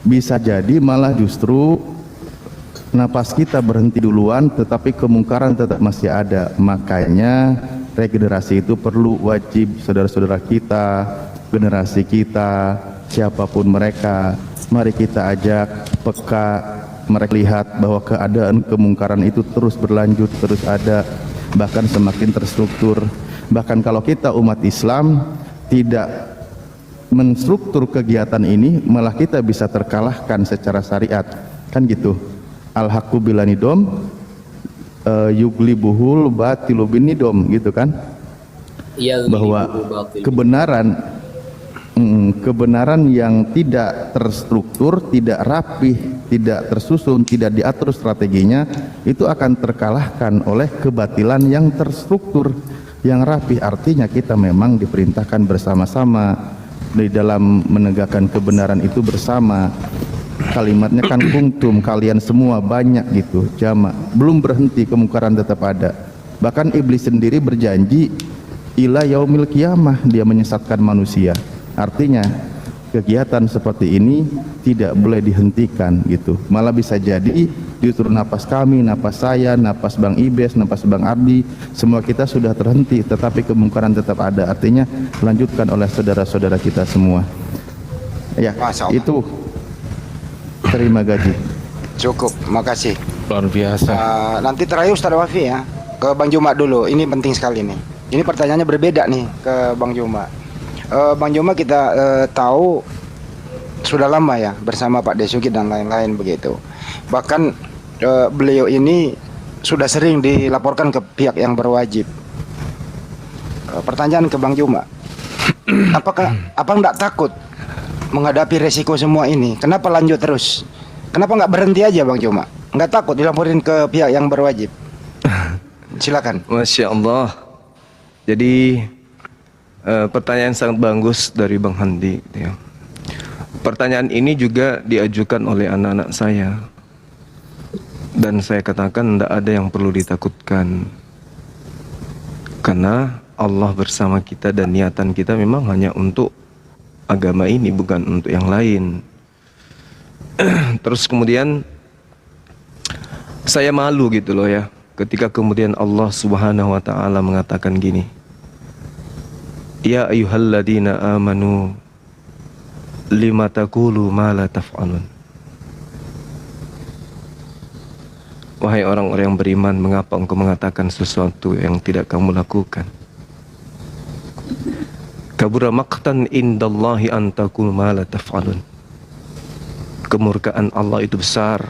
Bisa jadi malah justru napas kita berhenti duluan, tetapi kemungkaran tetap masih ada. Makanya regenerasi itu perlu, wajib saudara-saudara kita, generasi kita, siapapun mereka, mari kita ajak peka, mereka lihat bahwa keadaan kemungkaran itu terus berlanjut, terus ada, bahkan semakin terstruktur. Bahkan kalau kita umat Islam tidak menstruktur kegiatan ini, malah kita bisa terkalahkan secara syariat, kan gitu. Al-haqqu bilanidom yuglibuhul batilu binidom, gitu kan, bahwa kebenaran yang tidak terstruktur, tidak rapih, tidak tersusun, tidak diatur strateginya, itu akan terkalahkan oleh kebatilan yang terstruktur, yang rapih. Artinya kita memang diperintahkan bersama-sama di dalam menegakkan kebenaran itu bersama. Kalimatnya kan kuntum, kalian semua, banyak gitu, jamak, belum berhenti, kemungkaran tetap ada. Bahkan iblis sendiri berjanji ila yaumil qiyamah, dia menyesatkan manusia. Artinya kegiatan seperti ini tidak boleh dihentikan gitu. Malah bisa jadi justru napas kami, napas saya, napas Bang Ibes, napas Bang Ardi, semua kita sudah terhenti, tetapi kemungkaran tetap ada. Artinya lanjutkan oleh saudara-saudara kita semua. Ya, itu. Terima gaji. Cukup, makasih. Luar biasa. Nanti terakhir Ustaz Wafi ya, ke Bang Juma dulu. Ini penting sekali nih. Ini pertanyaannya berbeda nih ke Bang Juma. Bang Juma kita tahu sudah lama ya bersama Pak Desuki dan lain-lain begitu. Bahkan beliau ini sudah sering dilaporkan ke pihak yang berwajib. Pertanyaan ke Bang Juma, apa enggak takut menghadapi resiko semua ini? Kenapa lanjut terus? Kenapa nggak berhenti aja Bang Juma? Nggak takut dilaporin ke pihak yang berwajib? Silakan. Masya Allah. Jadi pertanyaan sangat bagus dari Bang Handi ya. Pertanyaan ini juga diajukan oleh anak-anak saya, dan saya katakan tidak ada yang perlu ditakutkan, karena Allah bersama kita dan niatan kita memang hanya untuk agama ini, bukan untuk yang lain. Terus kemudian saya malu gitu loh ya, ketika kemudian Allah Subhanahu wa taala mengatakan gini, ya ayyuhalladzina amanu lima taqulu ma la taf'alun. Wahai orang-orang yang beriman, mengapa engkau mengatakan sesuatu yang tidak kamu lakukan? Kabura maqtan indallahi an taqulu ma la taf'alun. Kemurkaan Allah itu besar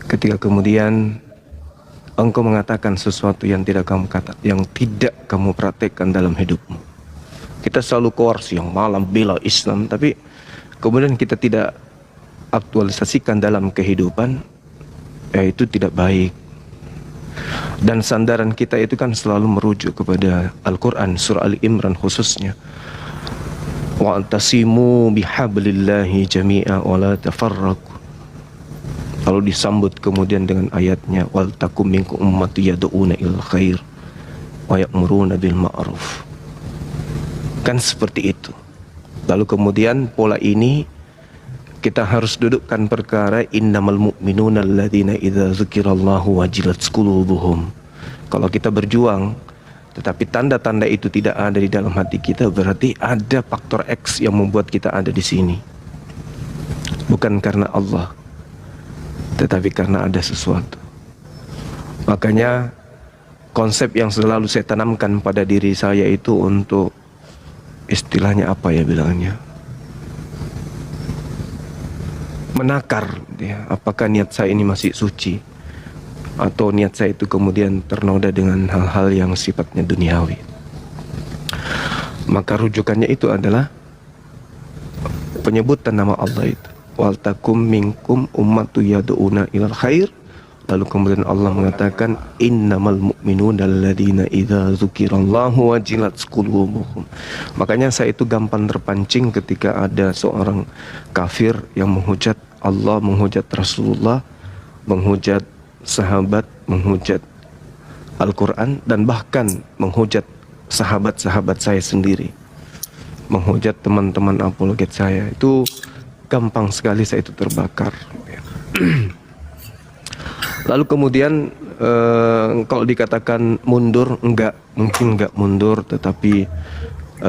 ketika kemudian engkau mengatakan sesuatu yang tidak kamu praktekkan dalam hidupmu. Kita selalu koar siang malam bela Islam, tapi kemudian kita tidak aktualisasikan dalam kehidupan, ya itu tidak baik. Dan sandaran kita itu kan selalu merujuk kepada Al-Quran, surah Ali Imran khususnya. Wa'tasimu bihablillahi jami'a wa la tafarraqu. Lalu disambut kemudian dengan ayatnya, wal takum minkum ummatu yad'una ilal khair wa ya'muruna bil ma'ruf. Kan seperti itu. Lalu kemudian pola ini kita harus dudukkan perkara innamal mu'minuna alladzina idza dzukirallahu wajilat qulubuhum. Kalau kita berjuang tetapi tanda-tanda itu tidak ada di dalam hati kita, berarti ada faktor X yang membuat kita ada di sini. Bukan karena Allah, tetapi karena ada sesuatu. Makanya konsep yang selalu saya tanamkan pada diri saya itu untuk, istilahnya apa ya bilangnya, menakar ya, apakah niat saya ini masih suci atau niat saya itu kemudian ternoda dengan hal-hal yang sifatnya duniawi. Maka rujukannya itu adalah penyebutan nama Allah itu, wal takum minkum ummatu yad'una ilal khair. Lalu kemudian Allah mengatakan innamal mu'minuna alladzina idza dzukirallahu wajilat qulubuhum. Makanya saya itu gampang terpancing ketika ada seorang kafir yang menghujat Allah, menghujat Rasulullah, menghujat sahabat, menghujat Al-Quran, dan bahkan menghujat sahabat-sahabat saya sendiri, menghujat teman-teman apologet saya. Itu gampang sekali saya itu terbakar. Lalu kemudian kalau dikatakan mundur, mungkin enggak mundur, tetapi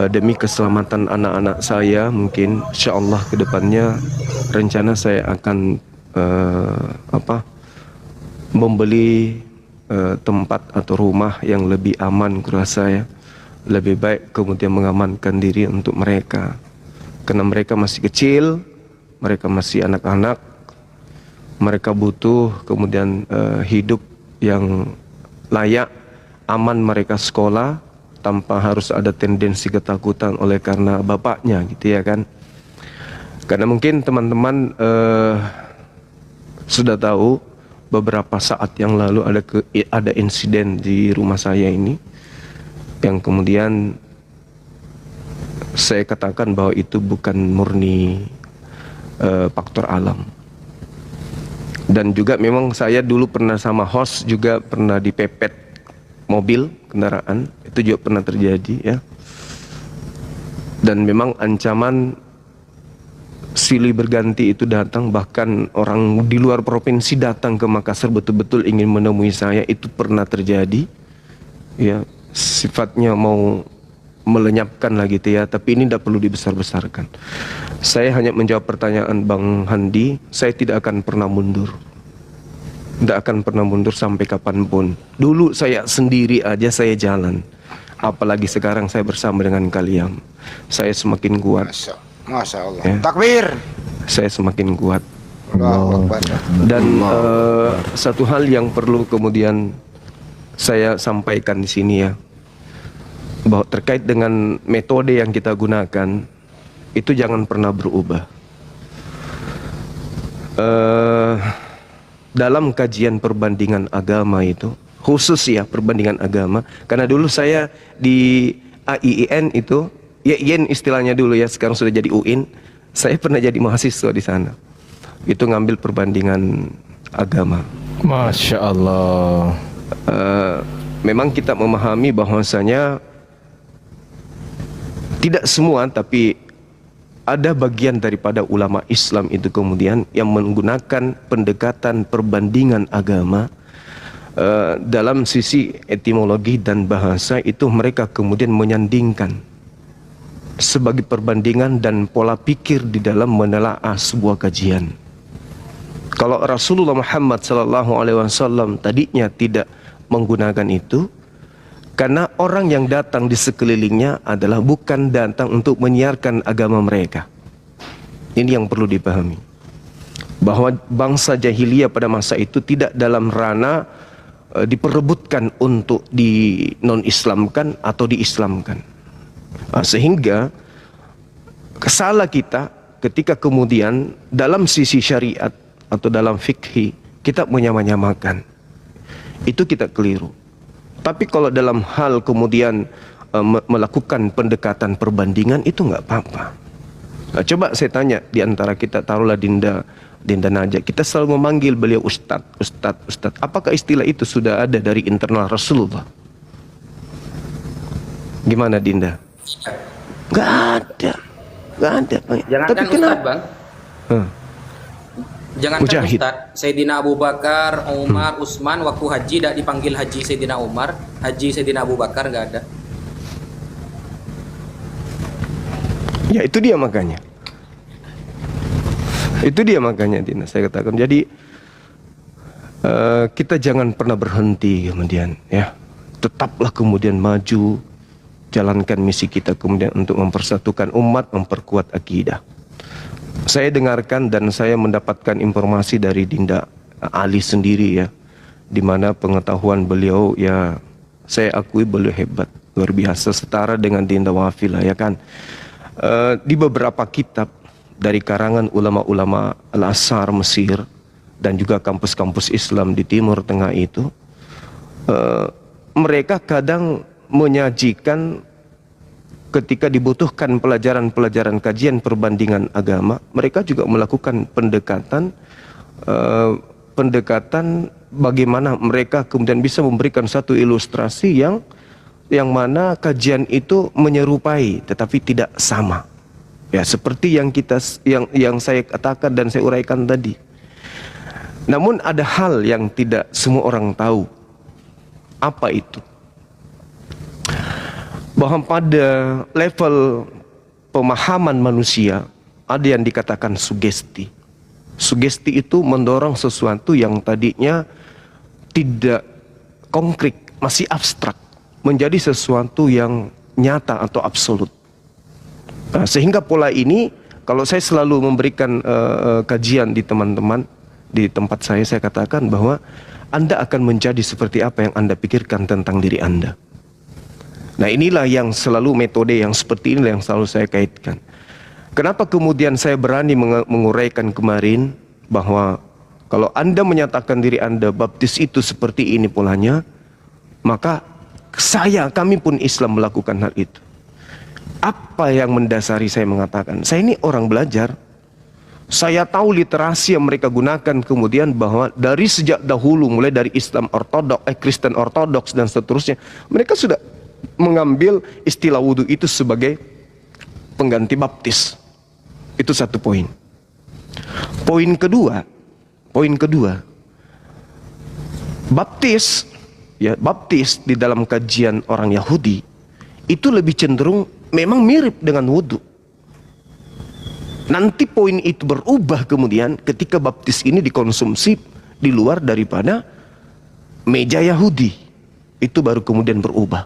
demi keselamatan anak-anak saya, mungkin insyaallah ke depannya rencana saya akan membeli tempat atau rumah yang lebih aman, kurasa ya. Lebih baik kemudian mengamankan diri untuk mereka, karena mereka masih kecil, mereka masih anak-anak, mereka butuh kemudian hidup yang layak, aman, mereka sekolah tanpa harus ada tendensi ketakutan oleh karena bapaknya, gitu ya kan. Karena mungkin teman-teman sudah tahu beberapa saat yang lalu ada insiden di rumah saya ini yang kemudian saya katakan bahwa itu bukan murni faktor alam. Dan juga memang saya dulu pernah sama host juga pernah dipepet mobil kendaraan, itu juga pernah terjadi ya. Dan memang ancaman silih berganti itu datang, bahkan orang di luar provinsi datang ke Makassar betul-betul ingin menemui saya, itu pernah terjadi ya. Sifatnya mau melenyapkan lah gitu ya, tapi ini tidak perlu dibesar-besarkan. Saya hanya menjawab pertanyaan Bang Handi, saya tidak akan pernah mundur. Tidak akan pernah mundur sampai kapanpun. Dulu saya sendiri aja saya jalan, apalagi sekarang saya bersama dengan kalian. Saya semakin kuat. Masya Allah. Ya. Takbir. Saya semakin kuat. Allahu Akbar. Dan satu hal yang perlu kemudian saya sampaikan di sini ya, bahwa terkait dengan metode yang kita gunakan itu jangan pernah berubah. Dalam kajian perbandingan agama itu, khusus ya perbandingan agama, karena dulu saya di AIIN itu, ya IN istilahnya dulu ya, sekarang sudah jadi UIN, saya pernah jadi mahasiswa di sana. Itu ngambil perbandingan agama. Masya Allah. Memang kita memahami bahwasanya tidak semua, tapi ada bagian daripada ulama Islam itu kemudian yang menggunakan pendekatan perbandingan agama dalam sisi etimologi dan bahasa itu, mereka kemudian menyandingkan sebagai perbandingan dan pola pikir di dalam menelaah sebuah kajian. Kalau Rasulullah Muhammad SAW tadinya tidak menggunakan itu, karena orang yang datang di sekelilingnya adalah bukan datang untuk menyiarkan agama mereka. Ini yang perlu dipahami, bahwa bangsa jahiliyah pada masa itu tidak dalam ranah diperebutkan untuk di non-islamkan atau diislamkan. Sehingga salah kita ketika kemudian dalam sisi syariat atau dalam fikih kita menyamakan, itu kita keliru. Tapi kalau dalam hal kemudian melakukan pendekatan perbandingan itu nggak apa-apa. Nah, coba saya tanya di antara kita, taruhlah Dinda Najak, kita selalu memanggil beliau Ustadz. Apakah istilah itu sudah ada dari internal Rasulullah? Gimana Dinda? Nggak ada. Jangan Tapi kan Ustadz, Bang. Jangan kan Mujahid. Ustadz, Sayyidina Abu Bakar, Umar, Utsman waktu haji tidak dipanggil Haji Sayyidina Umar, Haji Sayyidina Abu Bakar, nggak ada. Ya itu dia makanya. Itu dia makanya Dina, saya katakan. Jadi kita jangan pernah berhenti kemudian ya. Tetaplah kemudian maju, jalankan misi kita kemudian untuk mempersatukan umat, memperkuat akidah. Saya dengarkan dan saya mendapatkan informasi dari Dinda Ali sendiri ya, di mana pengetahuan beliau ya saya akui beliau hebat, luar biasa, setara dengan Dinda Wafilah ya kan. Di beberapa kitab dari karangan ulama-ulama Al-Azhar Mesir dan juga kampus-kampus Islam di Timur Tengah itu, mereka kadang menyajikan ketika dibutuhkan pelajaran-pelajaran kajian perbandingan agama, mereka juga melakukan pendekatan bagaimana mereka kemudian bisa memberikan satu ilustrasi yang mana kajian itu menyerupai tetapi tidak sama. Ya, seperti yang saya katakan dan saya uraikan tadi. Namun ada hal yang tidak semua orang tahu. Apa itu? Bahwa pada level pemahaman manusia ada yang dikatakan sugesti. Sugesti itu mendorong sesuatu yang tadinya tidak konkret, masih abstrak, menjadi sesuatu yang nyata atau absolut. Nah, sehingga pola ini, kalau saya selalu memberikan kajian di teman-teman, di tempat saya katakan bahwa Anda akan menjadi seperti apa yang Anda pikirkan tentang diri Anda. Nah, inilah yang selalu metode yang seperti inilah yang selalu saya kaitkan. Kenapa kemudian saya berani menguraikan kemarin bahwa kalau Anda menyatakan diri Anda baptis itu seperti ini polanya, maka kami pun Islam melakukan hal itu. Apa yang mendasari saya mengatakan? Saya ini orang belajar. Saya tahu literasi yang mereka gunakan kemudian bahwa dari sejak dahulu, mulai dari Islam Ortodoks, Kristen Ortodoks dan seterusnya, mereka sudah mengambil istilah wudhu itu sebagai pengganti baptis. Itu satu poin. Poin kedua, baptis di dalam kajian orang Yahudi itu lebih cenderung memang mirip dengan wudhu. Nanti poin itu berubah kemudian ketika baptis ini dikonsumsi di luar daripada meja Yahudi. Itu baru kemudian berubah.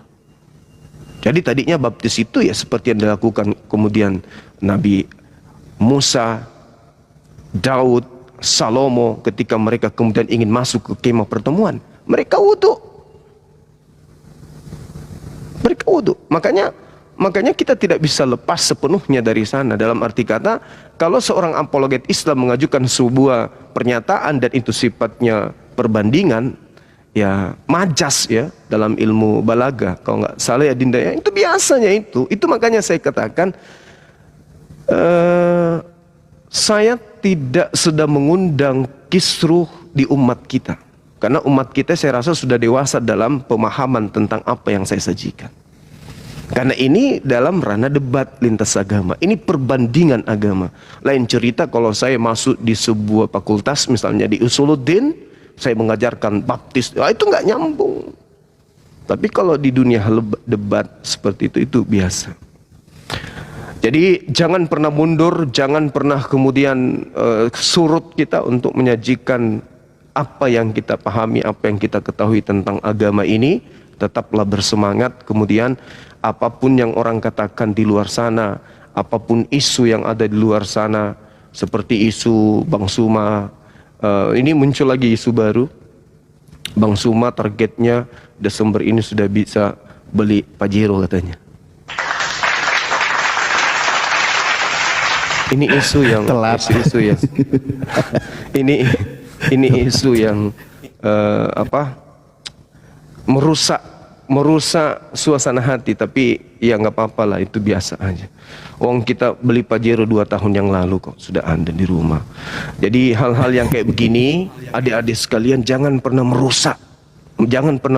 Jadi tadinya baptis itu ya seperti yang dilakukan kemudian Nabi Musa, Daud, Salomo ketika mereka kemudian ingin masuk ke kemah pertemuan. Mereka wudhu. Makanya kita tidak bisa lepas sepenuhnya dari sana. Dalam arti kata, kalau seorang apologet Islam mengajukan sebuah pernyataan dan itu sifatnya perbandingan, ya majas ya dalam ilmu balaga, kalau nggak salah ya Dinda ya, itu biasanya itu makanya saya katakan saya tidak sedang mengundang kisruh di umat kita, karena umat kita saya rasa sudah dewasa dalam pemahaman tentang apa yang saya sajikan. Karena ini dalam ranah debat lintas agama, ini perbandingan agama. Lain cerita kalau saya masuk di sebuah fakultas misalnya di Usuluddin, saya mengajarkan baptis, itu nggak nyambung. Tapi kalau di dunia debat seperti itu biasa. Jadi jangan pernah mundur, jangan pernah kemudian surut kita untuk menyajikan apa yang kita pahami, apa yang kita ketahui tentang agama ini. Tetaplah bersemangat, kemudian apapun yang orang katakan di luar sana, apapun isu yang ada di luar sana, seperti isu Bang Suma, ini muncul lagi isu baru. Bang Suma targetnya Desember ini sudah bisa beli Pajero katanya. Ini isu yang isu ya. ini isu yang merusak suasana hati, tapi ya nggak apa-apa lah, itu biasa aja. Wong kita beli Pajero 2 tahun yang lalu kok sudah ada di rumah. Jadi hal-hal yang kayak begini, adik-adik sekalian jangan pernah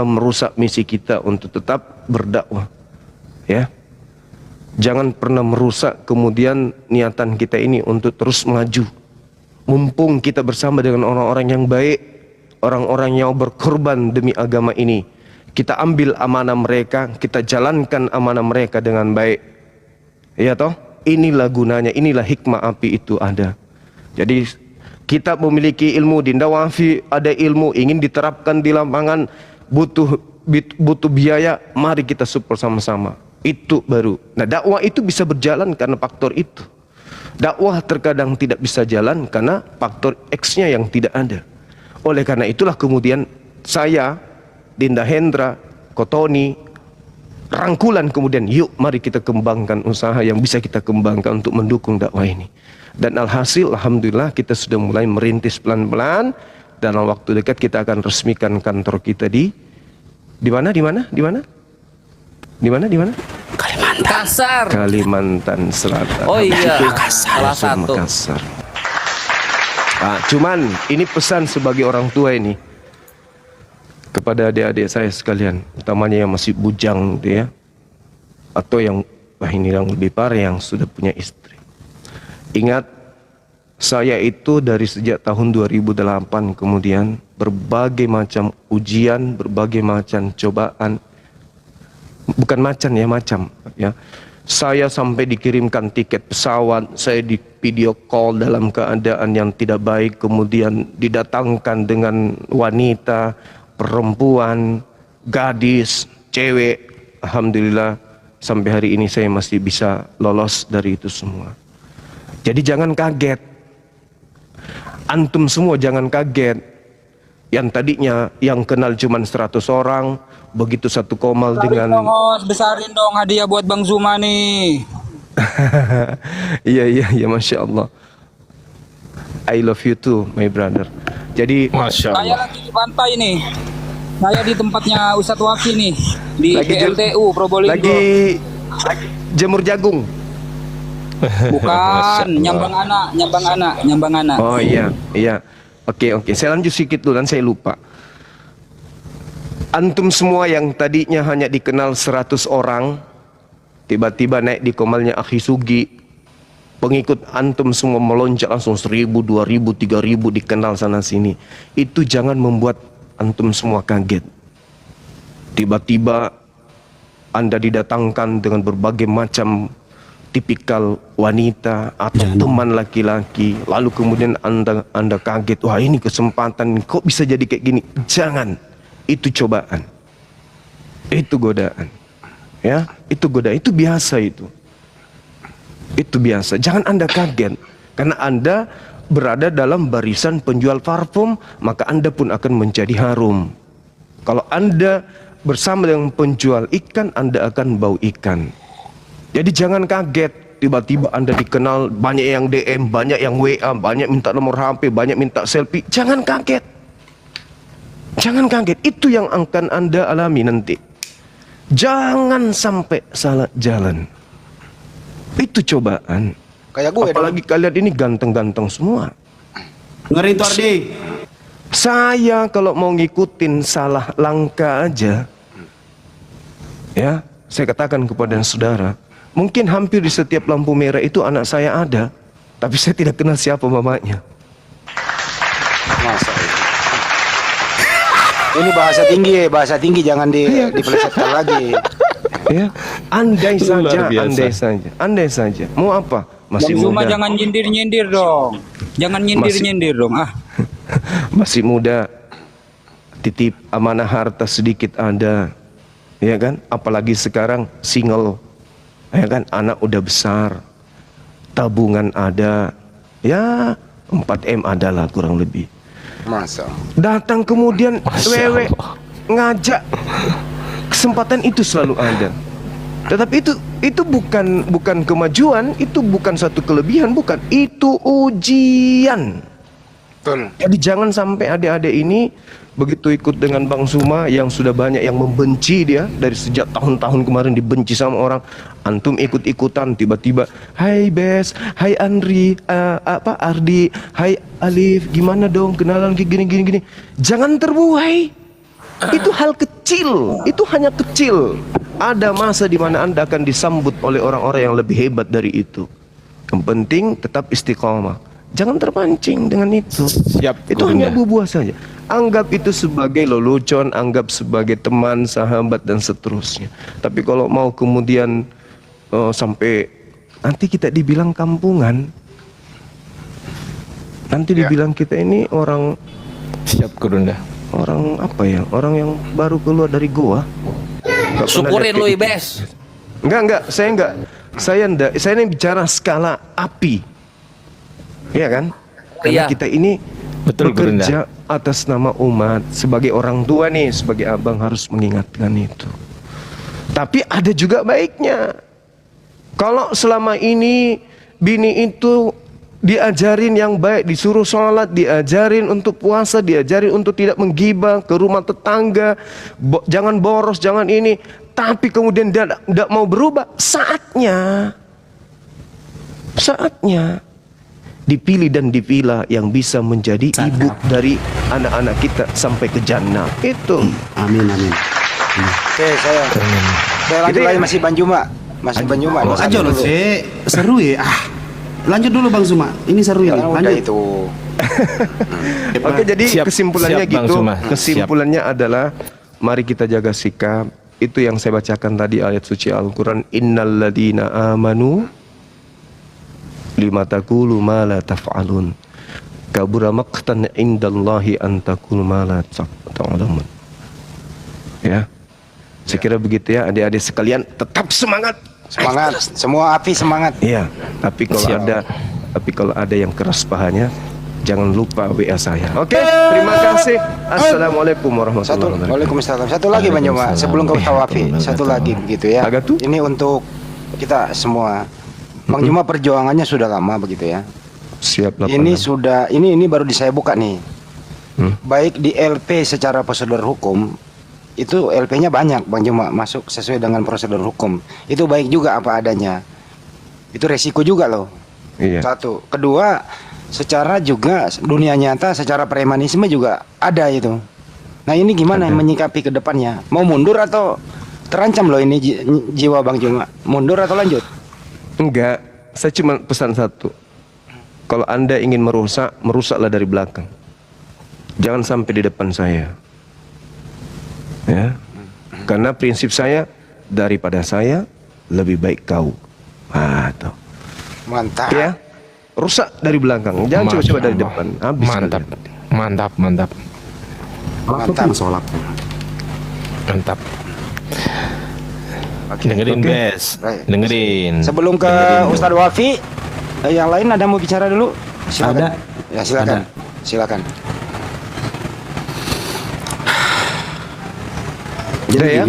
merusak misi kita untuk tetap berdakwah, ya. Jangan pernah merusak kemudian niatan kita ini untuk terus maju. Mumpung kita bersama dengan orang-orang yang baik, orang-orang yang berkorban demi agama ini, kita ambil amanah mereka, kita jalankan amanah mereka dengan baik. Ya toh? Inilah gunanya, inilah hikmah api itu ada. Jadi kita memiliki ilmu, Dinda Wafi ada ilmu, ingin diterapkan di lapangan, butuh biaya, mari kita support sama-sama. Itu baru. Nah, dakwah itu bisa berjalan karena faktor itu. Dakwah terkadang tidak bisa jalan karena faktor X-nya yang tidak ada. Oleh karena itulah kemudian saya, Dinda Hendra, Kotoni, rangkulan kemudian yuk mari kita kembangkan usaha yang bisa kita kembangkan untuk mendukung dakwah ini. Dan alhasil alhamdulillah kita sudah mulai merintis pelan-pelan. Dalam waktu dekat kita akan resmikan kantor kita di mana? Kalimantan Selatan. Oh iya, salah satu. Makassar. Nah, cuman ini pesan sebagai orang tua ini kepada adik-adik saya sekalian, utamanya yang masih bujang gitu ya, atau yang ini yang lebih parah yang sudah punya istri. Ingat, saya itu dari sejak tahun 2008 kemudian berbagai macam ujian, berbagai macam cobaan. Bukan macam ya. Saya sampai dikirimkan tiket pesawat, saya di video call dalam keadaan yang tidak baik, kemudian didatangkan dengan wanita, perempuan, gadis, cewek. Alhamdulillah sampai hari ini saya masih bisa lolos dari itu semua. Jadi jangan kaget. Antum semua jangan kaget. Yang tadinya yang kenal cuma 100 orang, begitu satu komal dengan besarin dong hadiah buat Bang Zuma nih. Iya, Masya Allah. I love you too, my brother. Jadi Masya Saya Allah. lagi di pantai nih. Saya di tempatnya Ustadz Wafi nih, di PLTU Probolinggo. lagi jemur jagung. Bukan, nyambang anak. Oh iya. Oke. Saya lanjut sedikit dulu dan saya lupa. Antum semua yang tadinya hanya dikenal 100 orang, tiba-tiba naik di komalnya Akhi Sugi. Pengikut antum semua melonjak langsung 1000, 2000, 3000 dikenal sana sini. Itu jangan membuat antum semua kaget. Tiba-tiba Anda didatangkan dengan berbagai macam tipikal wanita atau teman laki-laki, lalu kemudian anda kaget, wah ini kesempatan, kok bisa jadi kayak gini. Jangan, itu cobaan, itu godaan, ya, itu godaan, itu biasa, itu biasa. Jangan anda kaget karena anda berada dalam barisan penjual parfum, maka anda pun akan menjadi harum. Kalau anda bersama dengan penjual ikan, anda akan bau ikan. Jadi jangan kaget, tiba-tiba anda dikenal, banyak yang DM, banyak yang WA, banyak minta nomor HP, banyak minta selfie. Jangan kaget. Jangan kaget, itu yang akan anda alami nanti. Jangan sampai salah jalan. Itu cobaan. Kayak gue Apalagi kalian ini ganteng-ganteng semua. Ngeri itu Ardi. Saya kalau mau ngikutin salah langkah aja, ya, saya katakan kepada saudara, mungkin hampir di setiap lampu merah itu anak saya ada, tapi saya tidak kenal siapa mamanya. Masa itu. Ini bahasa tinggi jangan dipelesetkan lagi. Ya, andai saja. Mau apa? Masih Bang Zuma muda. jangan nyindir dong. Jangan nyindir dong. Masih muda. Titip amanah harta sedikit ada. Ya kan? Apalagi sekarang single. Ya kan? Anak udah besar. Tabungan ada. Ya, 4M adalah kurang lebih. Masa. Datang kemudian wewe ngajak, kesempatan itu selalu ada. Tetapi itu bukan kemajuan, itu bukan satu kelebihan, bukan, itu ujian. Betul. Jadi jangan sampai adik-adik ini begitu ikut dengan Bang Zuma yang sudah banyak yang membenci dia dari sejak tahun-tahun kemarin, dibenci sama orang. Antum ikut-ikutan, tiba-tiba, hai Bes, hai Andri, Ardi, hai Alif, gimana dong kenalan gini. Jangan terbuai. Itu hal kecil, itu hanya kecil. Ada masa di mana Anda akan disambut oleh orang-orang yang lebih hebat dari itu. Yang penting tetap istiqomah. Jangan terpancing dengan itu. Siap, Itu Gurunda. hanya buah saja. Anggap itu sebagai lelucon, anggap sebagai teman, sahabat dan seterusnya. Tapi kalau mau kemudian sampai nanti kita dibilang kampungan, nanti dibilang kita ini orang Siap, Gurunda. apa ya? Orang yang baru keluar dari goa. Nggak pernah Syukurin lihat lu kayak gitu. Ibes. Saya ini bicara skala api. Iya kan? Karena Iya. kita ini Betul, bekerja atas nama umat. Sebagai orang tua nih, sebagai abang harus mengingatkan itu. Tapi ada juga baiknya. Kalau selama ini bini itu diajarin yang baik, disuruh sholat, diajarin untuk puasa, diajarin untuk tidak menggibah ke rumah tetangga, jangan boros, jangan ini, tapi kemudian dia tidak mau berubah, saatnya dipilih dan dipilah yang bisa menjadi ibu dari anak-anak kita sampai ke jannah. Itu. Amin. Oke, saya lanjut Jadi- lagi, masih Banjuma. Masih Banjuma. Oh, aja lo sih seru ya. Lanjut dulu Bang Zuma. Ini seru ini. Kan udah Lanjut. itu. Oke, jadi Siap, kesimpulannya siap, Bang gitu. Suma. Kesimpulannya adalah mari kita jaga sikap. Itu yang saya bacakan tadi ayat suci Al-Qur'an, innalladzina amanu lima taqulu ma la taf'alun. Kabura maqtan indallahi an taqulu ma la ta'lamun. Ya. Saya kira begitu ya, adik-adik sekalian, tetap semangat. Semangat, semua api semangat. Iya, tapi kalau ada yang keras pahanya, jangan lupa WA saya. Oke, terima kasih. Assalamualaikum warahmatullahi wabarakatuh. Waalaikumsalam. Satu lagi Bang Juma, sebelum kau tawafi, satu lagi begitu ya. Agak tuh. Ini untuk kita semua. Bang Juma perjuangannya sudah lama begitu ya. Siap. Ini sudah ini baru saya buka nih. Baik di LP secara prosedur hukum itu LP-nya banyak Bang Juma masuk sesuai dengan prosedur hukum. Itu baik juga apa adanya. Itu resiko juga loh. Iya. Satu, kedua secara juga dunia nyata secara premanisme juga ada itu. Nah ini gimana menyikapi ke depannya? Mau mundur atau terancam loh ini jiwa Bang Juma? Mundur atau lanjut? Enggak, saya cuma pesan satu. Kalau Anda ingin merusak, merusaklah dari belakang. Jangan sampai di depan saya. Ya. Karena prinsip saya, daripada saya lebih baik kau. Tuh. Mantap. Ya. Rusak dari belakang. Jangan coba-coba dari depan. Habis Mantap. kalian. Mantap, mantap. Mantap. Mantap. Dengerin, Bes. Baik. Dengerin. Sebelum ke Ustadz Wafi, yang lain ada mau bicara dulu? Silakan. Ada. Ya silakan. Silakan. Udah ya?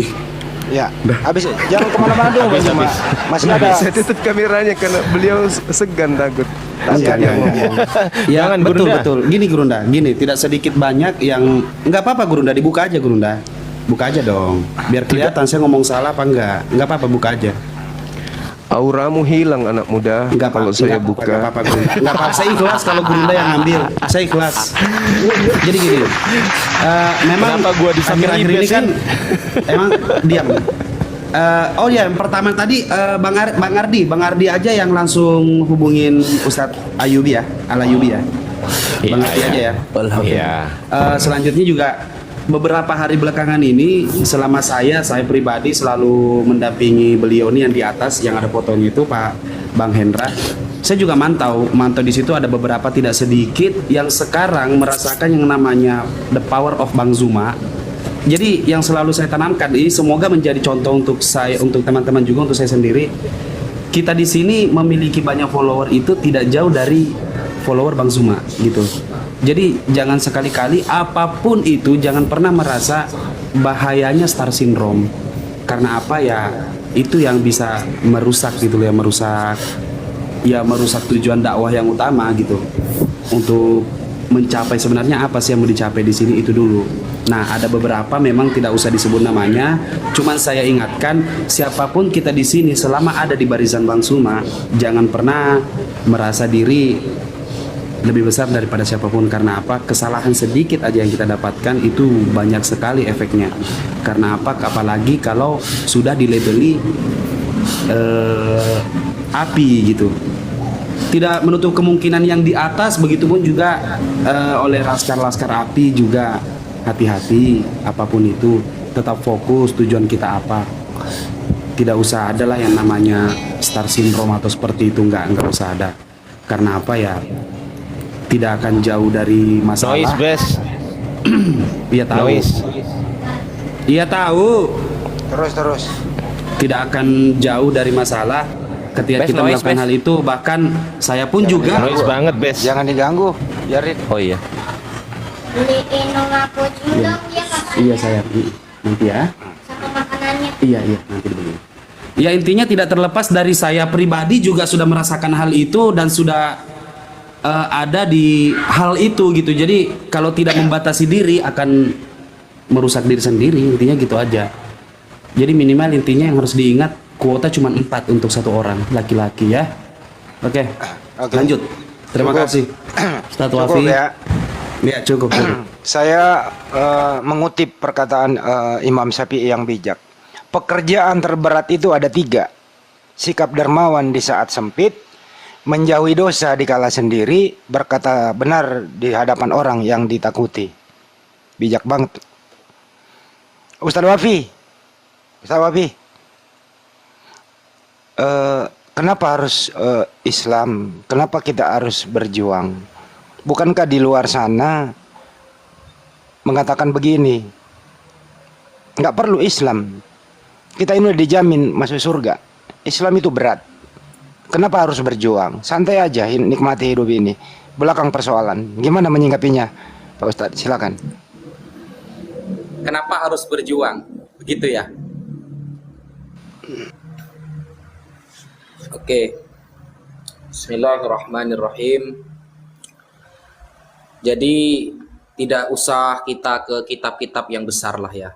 Ya. Habis jangan kemana-mana dong Bang Juma. Masih ada. Saya tutup kameranya karena beliau segan takut. Masih ada. Ya, Jangan, betul Gurunda. betul. Gini Gurunda, gini tidak sedikit banyak yang nggak apa-apa Gurunda, dibuka aja Gurunda. Buka aja dong. Biar kelihatan saya ngomong salah apa enggak. Enggak apa-apa, buka aja. Auramu hilang anak muda Enggak kalau saya buka. Enggak apa-apa Gurunda. Enggak apa-apa, saya ikhlas kalau Gurunda yang ngambil. Saya ikhlas. Jadi gini. Memang Kenapa gua di samping akhir-akhir Iblis ini kan emang diam. Oh ya, yang pertama tadi Bang Ardi aja yang langsung hubungin Ustadz Ayubi ya, Al Ayubi ya. Bang Ardi aja ya. Iya. Selanjutnya juga beberapa hari belakangan ini selama saya pribadi selalu mendampingi beliau nih yang di atas yang ada fotonya itu Pak Bang Hendra. Saya juga mantau di situ ada beberapa tidak sedikit yang sekarang merasakan yang namanya the power of Bang Zuma. Jadi yang selalu saya tanamkan ini semoga menjadi contoh untuk saya, untuk teman-teman juga, untuk saya sendiri. Kita di sini memiliki banyak follower itu tidak jauh dari follower Bang Zuma gitu. Jadi jangan sekali-kali apapun itu jangan pernah merasa bahayanya star syndrome. Karena apa ya? Itu yang bisa merusak gitu ya, merusak tujuan dakwah yang utama gitu. Untuk mencapai sebenarnya apa sih yang mau dicapai di sini itu dulu. Nah, ada beberapa memang tidak usah disebut namanya, cuman saya ingatkan siapapun kita di sini selama ada di barisan Bang Zuma, jangan pernah merasa diri lebih besar daripada siapapun. Karena apa? Kesalahan sedikit aja yang kita dapatkan itu banyak sekali efeknya. Karena apa? Apalagi kalau sudah dilabeli api gitu. Tidak menutup kemungkinan yang di atas, begitupun juga oleh laskar-laskar api juga. Hati-hati, apapun itu tetap fokus tujuan kita apa. Tidak usah adalah yang namanya star syndrome atau seperti itu, enggak usah ada. Karena apa ya? Tidak akan jauh dari masalah. Noise, Bes. Iya tahu. Noise. Iya tahu. Terus. Tidak akan jauh dari masalah ketika Bes, kita noise, melakukan Bes. hal itu. Bahkan saya pun juga. Noise banget, Bes. Jangan diganggu. Biarin. Oh iya. Beliin aku juga dia kakak Iya saya nanti ya. sama makanannya. Iya nanti dibeli. Ya intinya tidak terlepas dari saya pribadi juga sudah merasakan hal itu dan sudah ada di hal itu gitu. Jadi kalau tidak membatasi diri akan merusak diri sendiri, intinya gitu aja. Jadi minimal intinya yang harus diingat kuota cuma 4 untuk satu orang laki-laki ya. Oke. Lanjut. Terima Cukup. kasih. Ustadz Cukup Wafi. ya. Ya cukup. Saya mengutip perkataan Imam Syafi'i yang bijak. Pekerjaan terberat itu ada 3. Sikap dermawan di saat sempit, menjauhi dosa dikala sendiri, berkata benar di hadapan orang yang ditakuti. Bijak banget. Ustaz Wafi, kenapa harus Islam? Kenapa kita harus berjuang? Bukankah di luar sana mengatakan begini, nggak perlu Islam, kita ini udah dijamin masuk surga. Islam itu berat. Kenapa harus berjuang? Santai aja, nikmati hidup ini. Belakang persoalan. Gimana menyingkapinya, Pak Ustadz? Silakan. Kenapa harus berjuang? Begitu ya. Oke. Bismillahirrahmanirrahim. Jadi tidak usah kita ke kitab-kitab yang besar lah ya.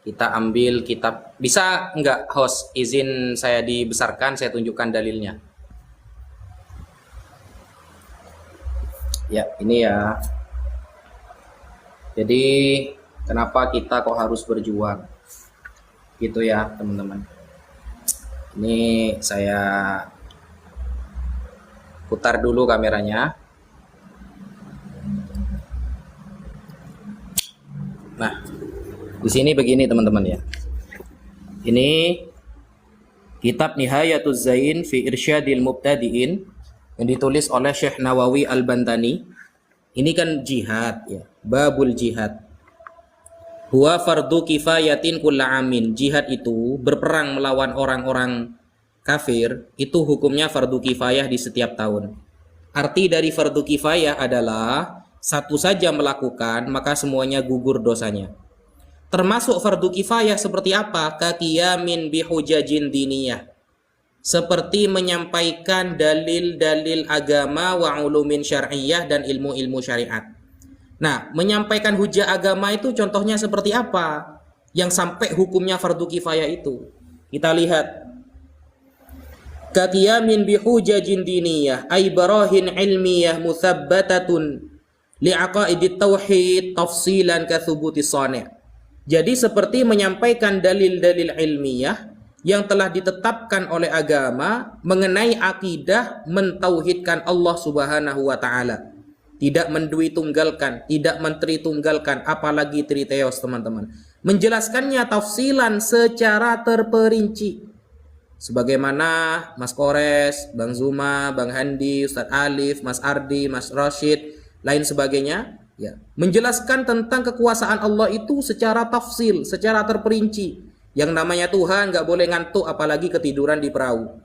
Kita ambil kitab, bisa enggak host izin saya dibesarkan, saya tunjukkan dalilnya. Ya, ini ya. Jadi kenapa kita kok harus berjuang? Gitu ya, teman-teman. Ini saya putar dulu kameranya. Nah, di sini begini teman-teman ya. Ini kitab Nihayatuz Zain fi Irsyadil Mubtadi'in yang ditulis oleh Syekh Nawawi Al-Bantani. Ini kan jihad ya, babul jihad. Huwa fardu kifayatin kulla amin. Jihad itu berperang melawan orang-orang kafir, itu hukumnya fardu kifayah di setiap tahun. Arti dari fardu kifayah adalah satu saja melakukan, maka semuanya gugur dosanya. Termasuk fardu kifayah seperti apa? Kaqiyamin bihujajin diniyah. Seperti menyampaikan dalil-dalil agama wa ulumin syar'iyyah dan ilmu-ilmu syariat. Nah, menyampaikan hujah agama itu contohnya seperti apa? Yang sampai hukumnya fardu kifayah itu. Kita lihat. Kaqiyamin bihujajin diniyah ay barahin ilmiyah muthabbatatun li'aqaidit tauhid tafsilan ka thubuti shani'. Jadi seperti menyampaikan dalil-dalil ilmiah yang telah ditetapkan oleh agama mengenai akidah mentauhidkan Allah Subhanahu wa taala. Tidak mendui tunggalkan, tidak menteri tunggalkan, apalagi triteos teman-teman. Menjelaskannya tafsilan secara terperinci. Sebagaimana Mas Kores, Bang Zuma, Bang Handi, Ustadz Alif, Mas Ardi, Mas Rashid, lain sebagainya, ya, menjelaskan tentang kekuasaan Allah itu secara tafsil, secara terperinci. Yang namanya Tuhan nggak boleh ngantuk, apalagi ketiduran di perahu.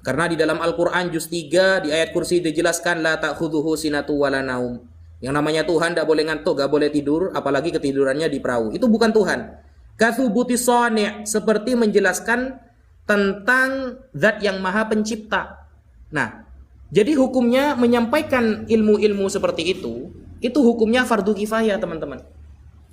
Karena di dalam Al-Quran juz 3 di ayat kursi dijelaskan la ta'khudhuhu sinatu wala naum. Yang namanya Tuhan nggak boleh ngantuk, nggak boleh tidur, apalagi ketidurannya di perahu. Itu bukan Tuhan. Kathubuti shani', seperti menjelaskan tentang zat yang maha pencipta. Nah, jadi hukumnya menyampaikan ilmu-ilmu seperti itu hukumnya fardu kifayah teman-teman.